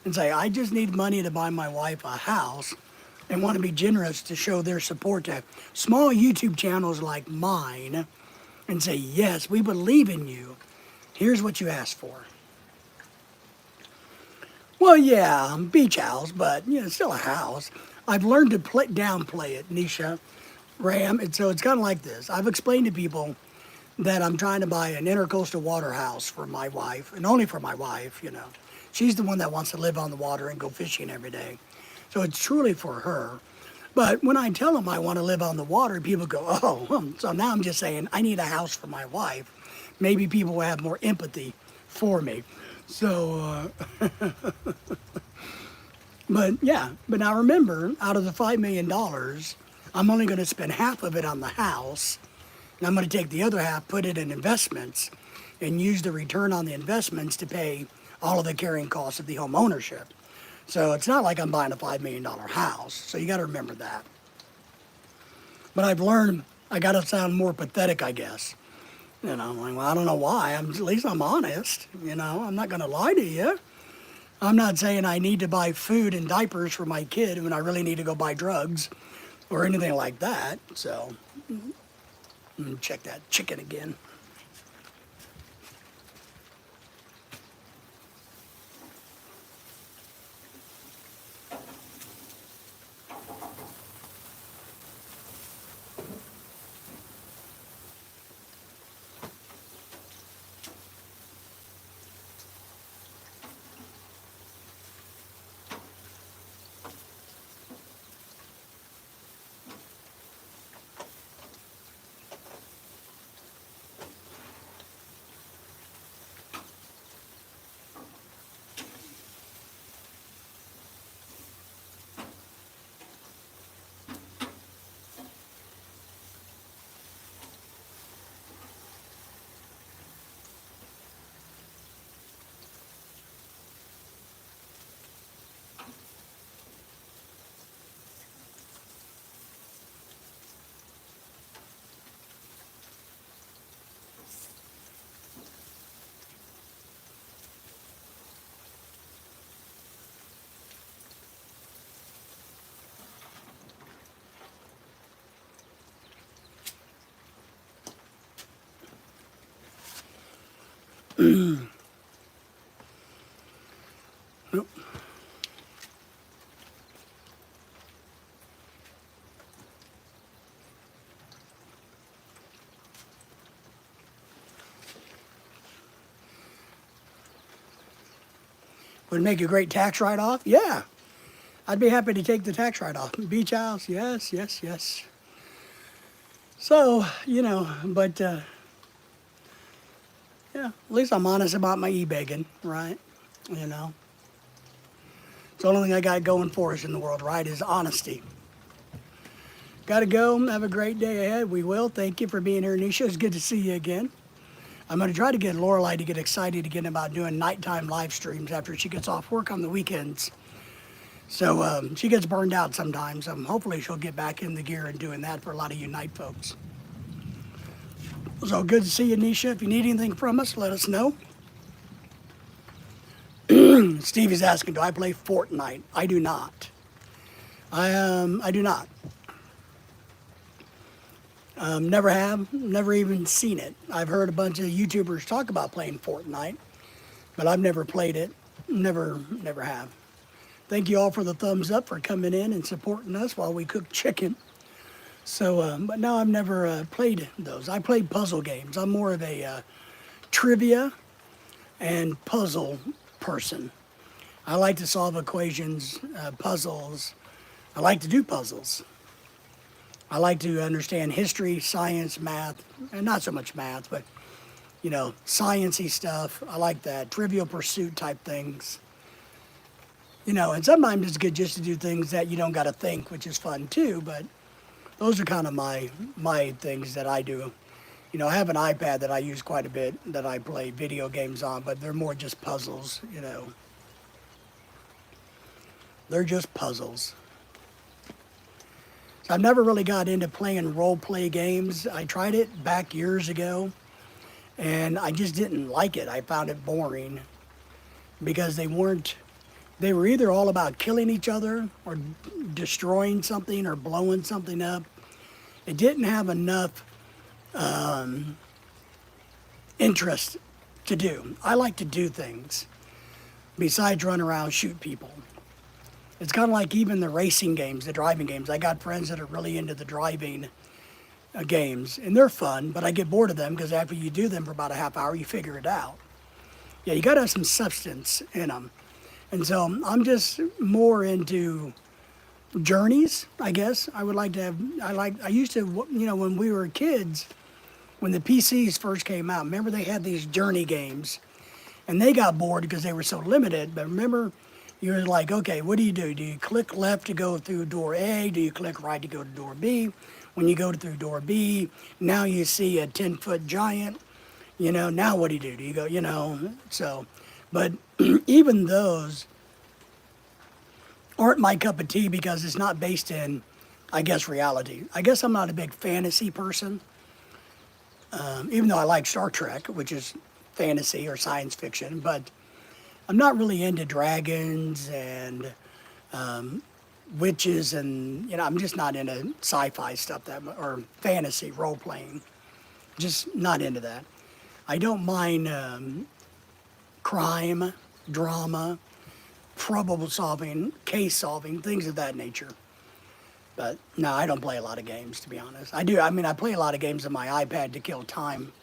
and say, I just need money to buy my wife a house, and want to be generous to show their support to small YouTube channels like mine and say, yes, we believe in you. Here's what you asked for. Well, yeah, beach house, but, you know, still a house. I've learned to downplay it, Nisha, Ram, and so it's kind of like this. I've explained to people that I'm trying to buy an intercoastal water house for my wife, and only for my wife, you know. She's the one that wants to live on the water and go fishing every day. So it's truly for her. But when I tell them I want to live on the water, people go, oh, so now I'm just saying I need a house for my wife. Maybe people will have more empathy for me. So, but yeah, but now remember, out of the $5 million, I'm only going to spend half of it on the house. And I'm going to take the other half, put it in investments, and use the return on the investments to pay all of the carrying costs of the home ownership. So it's not like I'm buying a $5 million house. So you got to remember that. But I've learned I got to sound more pathetic, I guess. You know, I'm like, well, I don't know why. At least I'm honest. You know, I'm not going to lie to you. I'm not saying I need to buy food and diapers for my kid when I really need to go buy drugs or anything like that. So check that chicken again. Nope. Would make a great tax write-off? Yeah. I'd be happy to take the tax write-off. Beach house, yes, yes, yes. So, you know, but yeah, at least I'm honest about my e-begging, right? You know, it's the only thing I got going for us in the world, right, is honesty. Got to go. Have a great day ahead. We will. Thank you for being here, Nisha. It's good to see you again. I'm going to try to get Lorelai to get excited again about doing nighttime live streams after she gets off work on the weekends. So she gets burned out sometimes. Hopefully she'll get back in the gear and doing that for a lot of you night folks. So good to see you, Nisha. If you need anything from us, let us know. Stevie's asking, do I play Fortnite? I do not. I do not. Never have, never even seen it. I've heard a bunch of YouTubers talk about playing Fortnite, but I've never played it. Never have. Thank you all for the thumbs up for coming in and supporting us while we cook chicken. So, but no, I've never played those. I played puzzle games. I'm more of a trivia and puzzle person. I like to solve equations, puzzles. I like to do puzzles. I like to understand history, science, math, and not so much math, but, you know, sciencey stuff. I like that. Trivial Pursuit type things. You know, and sometimes it's good just to do things that you don't got to think, which is fun too, but those are kind of my things that I do. You know, I have an iPad that I use quite a bit that I play video games on, but they're more just puzzles, you know. They're just puzzles. So I've never really got into playing role play games. I tried it back years ago, and I just didn't like it. I found it boring because they were either all about killing each other or destroying something or blowing something up. It didn't have enough interest to do. I like to do things besides run around shoot people. It's kind of like even the racing games, the driving games. I got friends that are really into the driving games, and they're fun, but I get bored of them because after you do them for about a half hour, you figure it out. Yeah, you got to have some substance in them. And so I'm just more into journeys, I guess. I would like to have, I used to, when we were kids, when the PCs first came out, remember they had these journey games and they got bored because they were so limited. But remember, you were like, okay, what do you do? Do you click left to go through door A? Do you click right to go to door B? When you go through door B, now you see a 10-foot giant. Now what do you do? Do you go, so, but even those aren't my cup of tea because it's not based in, I guess, reality. I guess I'm not a big fantasy person, even though I like Star Trek, which is fantasy or science fiction, but I'm not really into dragons and witches, and I'm just not into sci-fi stuff or fantasy role playing. Just not into that. I don't mind crime, drama, problem solving, case solving, things of that nature. But no, I don't play a lot of games, to be honest. I do. I mean, I play a lot of games on my iPad to kill time,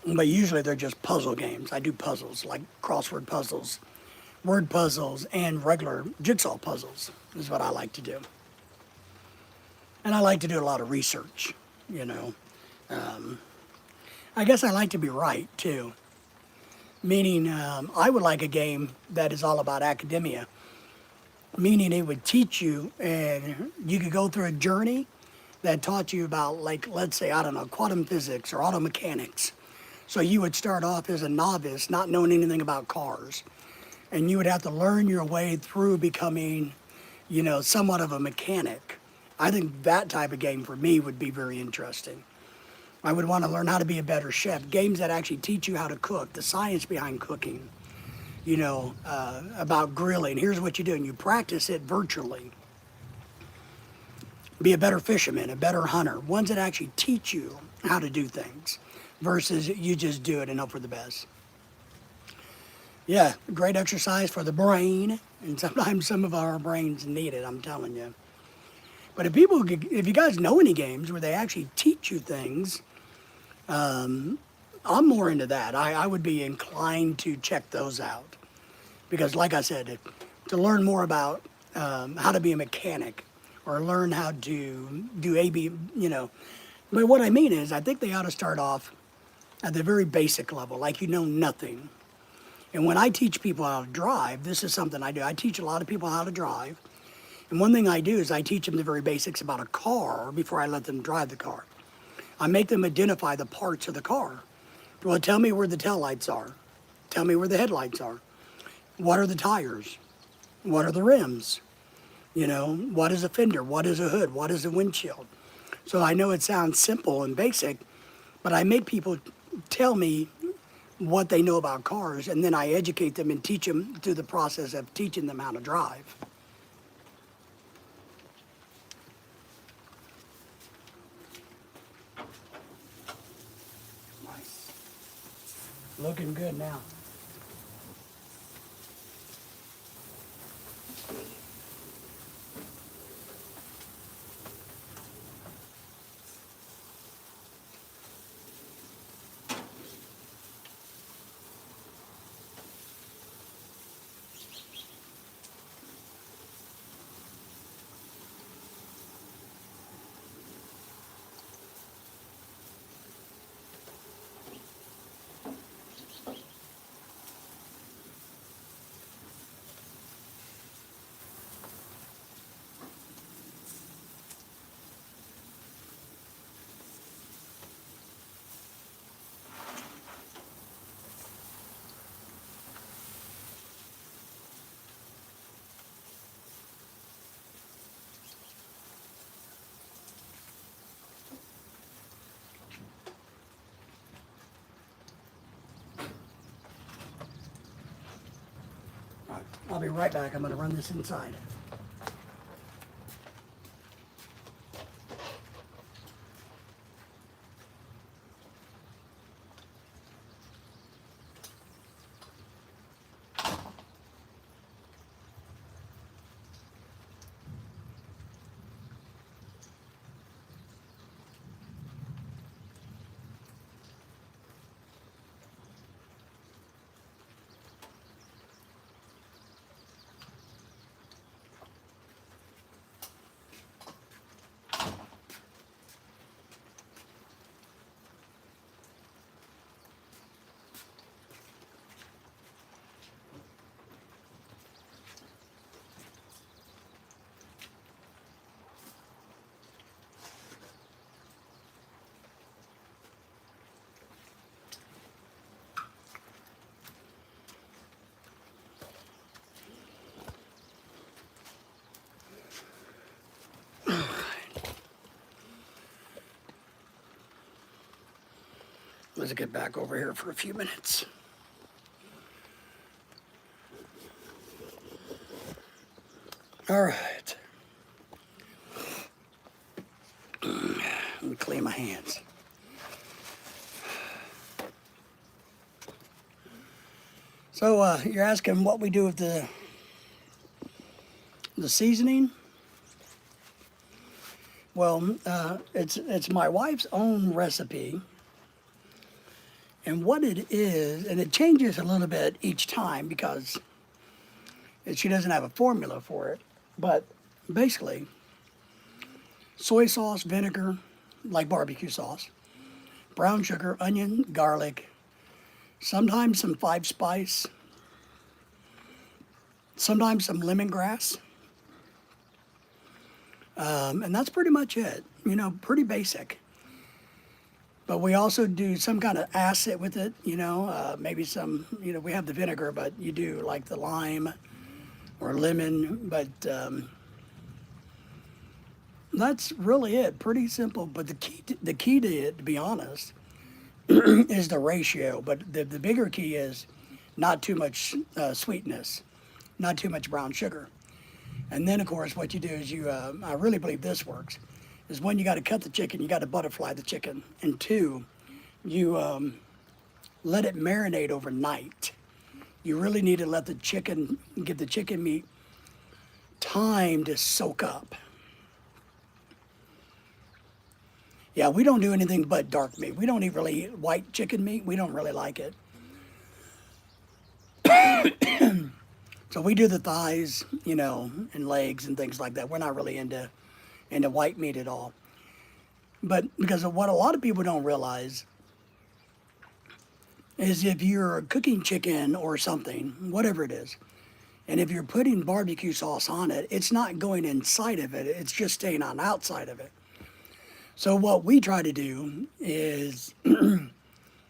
but usually they're just puzzle games. I do puzzles like crossword puzzles, word puzzles, and regular jigsaw puzzles is what I like to do. And I like to do a lot of research, you know. I guess I like to be right too. Meaning, I would like a game that is all about academia. Meaning, it would teach you, and you could go through a journey that taught you about, like, let's say, I don't know, quantum physics or auto mechanics. So you would start off as a novice, not knowing anything about cars, and you would have to learn your way through becoming, somewhat of a mechanic. I think that type of game for me would be very interesting. I would want to learn how to be a better chef. Games that actually teach you how to cook, the science behind cooking, about grilling. Here's what you do, and you practice it virtually. Be a better fisherman, a better hunter. Ones that actually teach you how to do things versus you just do it and hope for the best. Yeah, great exercise for the brain, and sometimes some of our brains need it, I'm telling you. But if you guys know any games where they actually teach you things, I'm more into that. I would be inclined to check those out. Because like I said, to learn more about how to be a mechanic or learn how to do AB, But what I mean is, I think they ought to start off at the very basic level, like nothing. And when I teach people how to drive, this is something I do. I teach a lot of people how to drive. And one thing I do is I teach them the very basics about a car before I let them drive the car. I make them identify the parts of the car. Well, tell me where the taillights are. Tell me where the headlights are. What are the tires? What are the rims? What is a fender? What is a hood? What is a windshield? So I know it sounds simple and basic, but I make people tell me what they know about cars, and then I educate them and teach them through the process of teaching them how to drive. Nice. Looking good now. I'll be right back. I'm going to run this inside. Let's get back over here for a few minutes. All right. Let me clean my hands. So you're asking what we do with the seasoning? Well, it's my wife's own recipe, and what it is, and it changes a little bit each time because she doesn't have a formula for it. But basically, soy sauce, vinegar, like barbecue sauce, brown sugar, onion, garlic, sometimes some 5-spice, sometimes some lemongrass. And that's pretty much it, pretty basic. But we also do some kind of acid with it, maybe some, we have the vinegar, but you do like the lime or lemon, but that's really it, pretty simple. But the key to it, to be honest, is the ratio. But the bigger key is not too much sweetness, not too much brown sugar. And then, of course, what you do is I really believe this works, is when you got to cut the chicken, you got to butterfly the chicken. And 2, you let it marinate overnight. You really need to let the chicken, give the chicken meat time to soak up. Yeah, we don't do anything but dark meat. We don't really eat white chicken meat. We don't really like it. So we do the thighs, and legs and things like that. We're not really into white meat at all. But because of what a lot of people don't realize is if you're cooking chicken or something, whatever it is, and if you're putting barbecue sauce on it, it's not going inside of it. It's just staying on the outside of it. So what we try to do is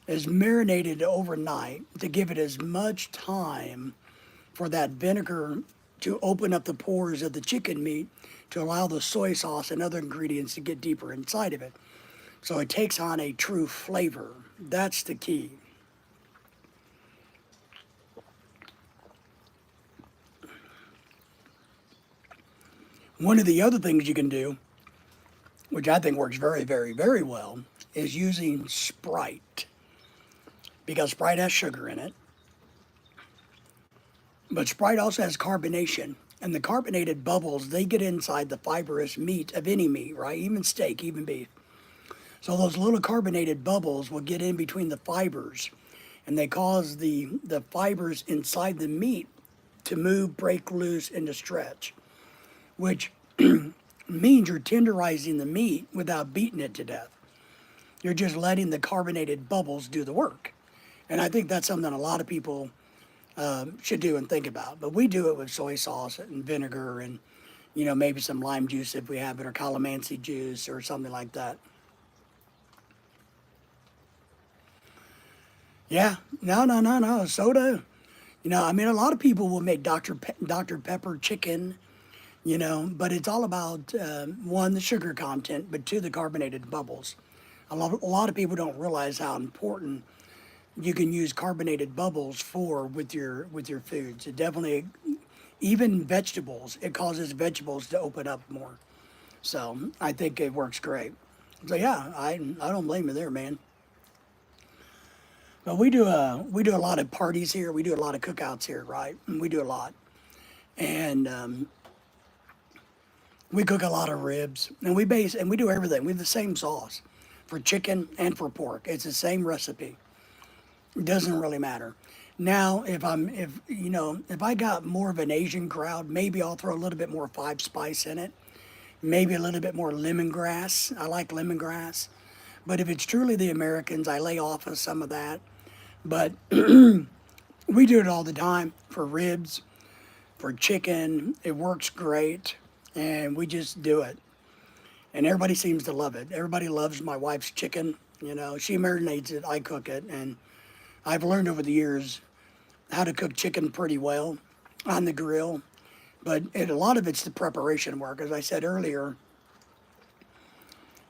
marinate it overnight to give it as much time for that vinegar to open up the pores of the chicken meat to allow the soy sauce and other ingredients to get deeper inside of it. So it takes on a true flavor. That's the key. One of the other things you can do, which I think works very, very, very well, is using Sprite. Because Sprite has sugar in it. But Sprite also has carbonation, and the carbonated bubbles, they get inside the fibrous meat of any meat, right? Even steak, even beef. So those little carbonated bubbles will get in between the fibers, and they cause the fibers inside the meat to move, break loose, and to stretch, which means you're tenderizing the meat without beating it to death. You're just letting the carbonated bubbles do the work. And I think that's something a lot of people should do and think about. But we do it with soy sauce and vinegar and, maybe some lime juice if we have it, or calamansi juice or something like that. Yeah, no, soda. A lot of people will make Dr. Pepper chicken, but it's all about, 1, the sugar content, but 2, the carbonated bubbles. A lot of people don't realize how important you can use carbonated bubbles with your foods. It definitely, even vegetables, it causes vegetables to open up more. So I think it works great. So yeah, I don't blame you there, man. But we do a lot of parties here. We do a lot of cookouts here, right? And we do a lot, and we cook a lot of ribs, and we do everything. We have the same sauce for chicken and for pork. It's the same recipe. It doesn't really matter. Now, if I got more of an Asian crowd, maybe I'll throw a little bit more 5-spice in it. Maybe a little bit more lemongrass. I like lemongrass. But if it's truly the Americans, I lay off of some of that. But we do it all the time for ribs, for chicken. It works great, and we just do it. And everybody seems to love it. Everybody loves my wife's chicken. She marinates it, I cook it, and I've learned over the years how to cook chicken pretty well on the grill. But a lot of it's the preparation work. As I said earlier,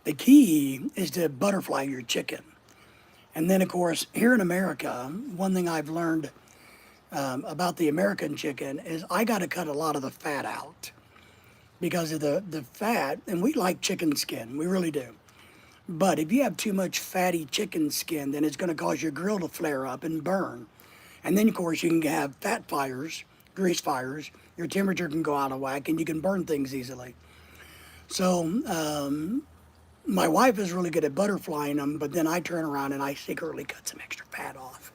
the key is to butterfly your chicken. And then, of course, here in America, one thing I've learned about the American chicken is I got to cut a lot of the fat out because of the fat. And we like chicken skin, we really do. But if you have too much fatty chicken skin, then it's going to cause your grill to flare up and burn. And then, of course, you can have fat fires, grease fires. Your temperature can go out of whack and you can burn things easily. So, my wife is really good at butterflying them, but then I turn around and I secretly cut some extra fat off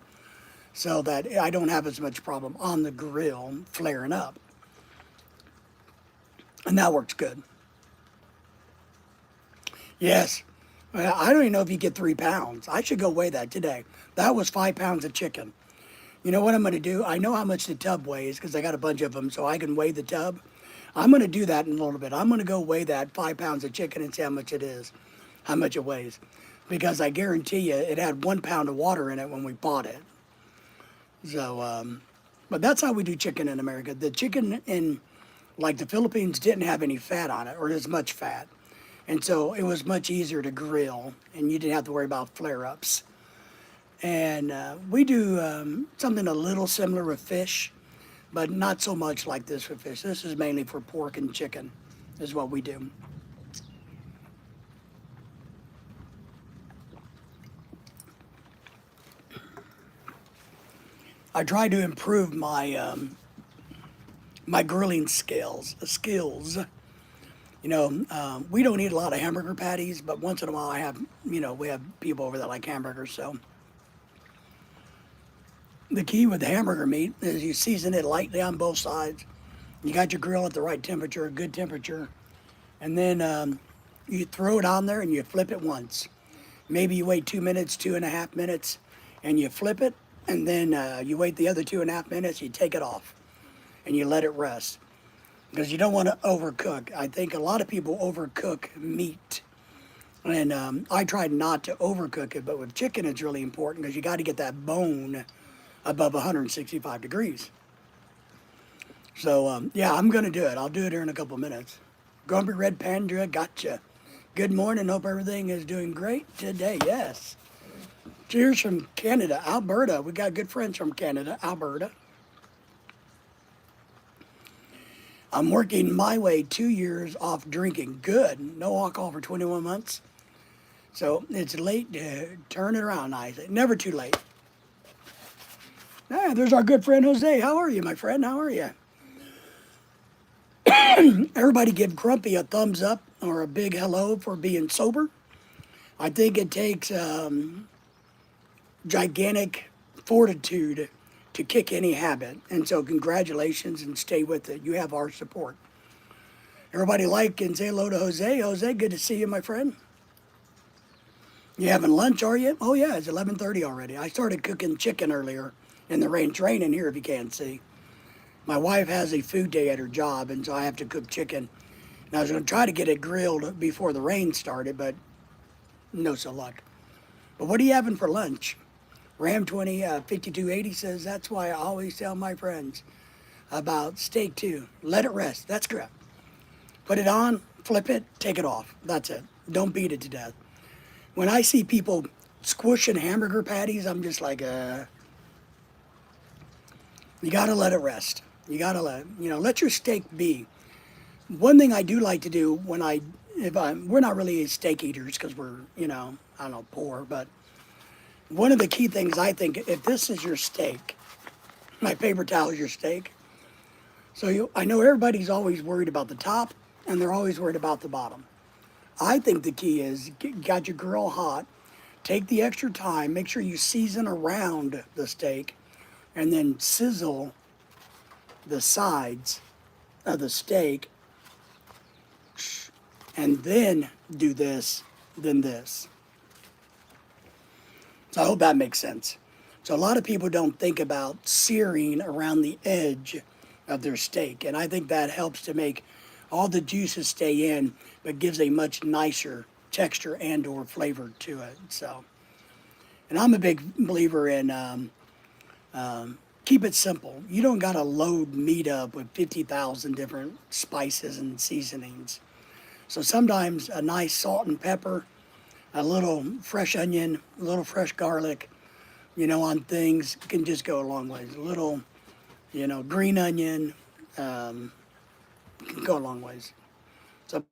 so that I don't have as much problem on the grill flaring up. And that works good. Yes. I don't even know if you get 3 pounds. I should go weigh that today. That was 5 pounds of chicken. You know what I'm going to do? I know how much the tub weighs because I got a bunch of them, so I can weigh the tub. I'm going to do that in a little bit. I'm going to go weigh that 5 pounds of chicken and see how much it is, how much it weighs. Because I guarantee you it had 1 pound of water in it when we bought it. So, but that's how we do chicken in America. The chicken in, like the Philippines, didn't have any fat on it or as much fat. And so it was much easier to grill and you didn't have to worry about flare-ups. And we do something a little similar with fish, but not so much like this with fish. This is mainly for pork and chicken is what we do. I try to improve my my grilling skills. You know, we don't eat a lot of hamburger patties, but once in a while I have, you know, we have people over that like hamburgers. So the key with the hamburger meat is you season it lightly on both sides. You got your grill at the right temperature, good temperature, and then you throw it on there and you flip it once. Maybe you wait 2 minutes, 2.5 minutes, and you flip it, and then you wait the other 2.5 minutes, you take it off, and you let it rest. Because you don't want to overcook. I think a lot of people overcook meat. And I try not to overcook it, but with chicken it's really important because you got to get that bone above 165 degrees. So, yeah, I'm going to do it. I'll do it here in a couple minutes. Grumpy Red Panda, gotcha. Good morning. Hope everything is doing great today. Yes. Cheers from Canada, Alberta. We got good friends from Canada, Alberta. I'm working my way 2 years off drinking. Good. No alcohol for 21 months. So it's late to turn it around, I say. Never too late. Ah, there's our good friend Jose. How are you, my friend? How are you? Everybody give Grumpy a thumbs up or a big hello for being sober. I think it takes gigantic fortitude to kick any habit. And so congratulations and stay with it. You have our support. Everybody like and say hello to Jose. Jose, good to see you, my friend. You having lunch, are you? Oh yeah, it's 11:30 already. I started cooking chicken earlier in the rain. It's raining here if you can't see. My wife has a food day at her job, and so I have to cook chicken. And I was going to try to get it grilled before the rain started, but no so luck. But what are you having for lunch? Ram 5280 says, that's why I always tell my friends about steak too. Let it rest. That's correct. Put it on, flip it, take it off. That's it. Don't beat it to death. When I see people squishing hamburger patties, I'm just like, you gotta let it rest. You gotta let your steak be. One thing I do like to do when we're not really steak eaters because we're, I don't know, poor, but one of the key things I think, if this is your steak, my paper towel is your steak. So I know everybody's always worried about the top and they're always worried about the bottom. I think the key is got your grill hot, take the extra time, make sure you season around the steak, and then sizzle the sides of the steak, and then do this, then this. So I hope that makes sense. So a lot of people don't think about searing around the edge of their steak, and I think that helps to make all the juices stay in, but gives a much nicer texture and or flavor to it. So, and I'm a big believer in keep it simple. You don't got to load meat up with 50,000 different spices and seasonings. So sometimes a nice salt and pepper, a little fresh onion, a little fresh garlic, on things can just go a long ways. A little, green onion can go a long ways. So,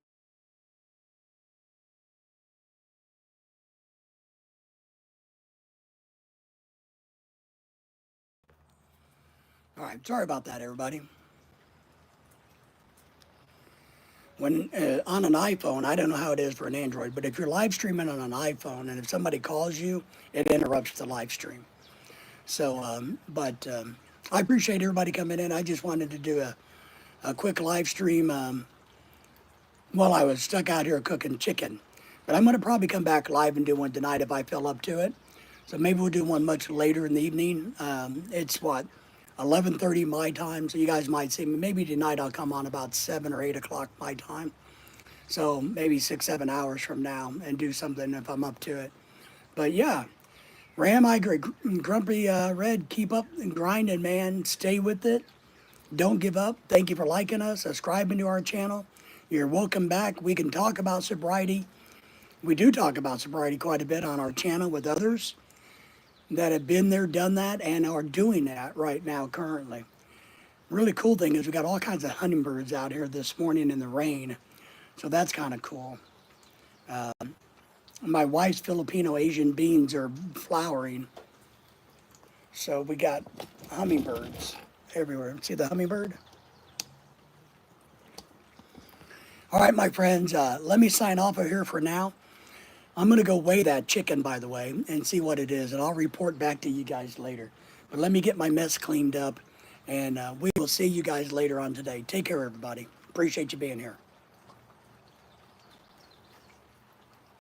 all right, sorry about that, everybody. When on an iPhone, I don't know how it is for an Android, but if you're live streaming on an iPhone and if somebody calls you, it interrupts the live stream. So, but I appreciate everybody coming in. I just wanted to do a quick live stream while I was stuck out here cooking chicken. But I'm going to probably come back live and do one tonight if I feel up to it. So maybe we'll do one much later in the evening. It's what, 11:30 my time, so you guys might see me. Maybe tonight I'll come on about 7 or 8 o'clock my time. So maybe 6, 7 hours from now and do something if I'm up to it. But yeah, Ram, I agree. Grumpy Red, keep up and grinding, man. Stay with it. Don't give up. Thank you for liking us, subscribing to our channel. You're welcome back. We can talk about sobriety. We do talk about sobriety quite a bit on our channel with others that have been there, done that, and are doing that right now currently. Really cool thing is we got all kinds of hummingbirds out here this morning in the rain. So that's kind of cool. My wife's Filipino Asian beans are flowering. So we got hummingbirds everywhere. See the hummingbird? All right, my friends, let me sign off of here for now. I'm going to go weigh that chicken, by the way, and see what it is, and I'll report back to you guys later. But let me get my mess cleaned up, and we will see you guys later on today. Take care, everybody. Appreciate you being here.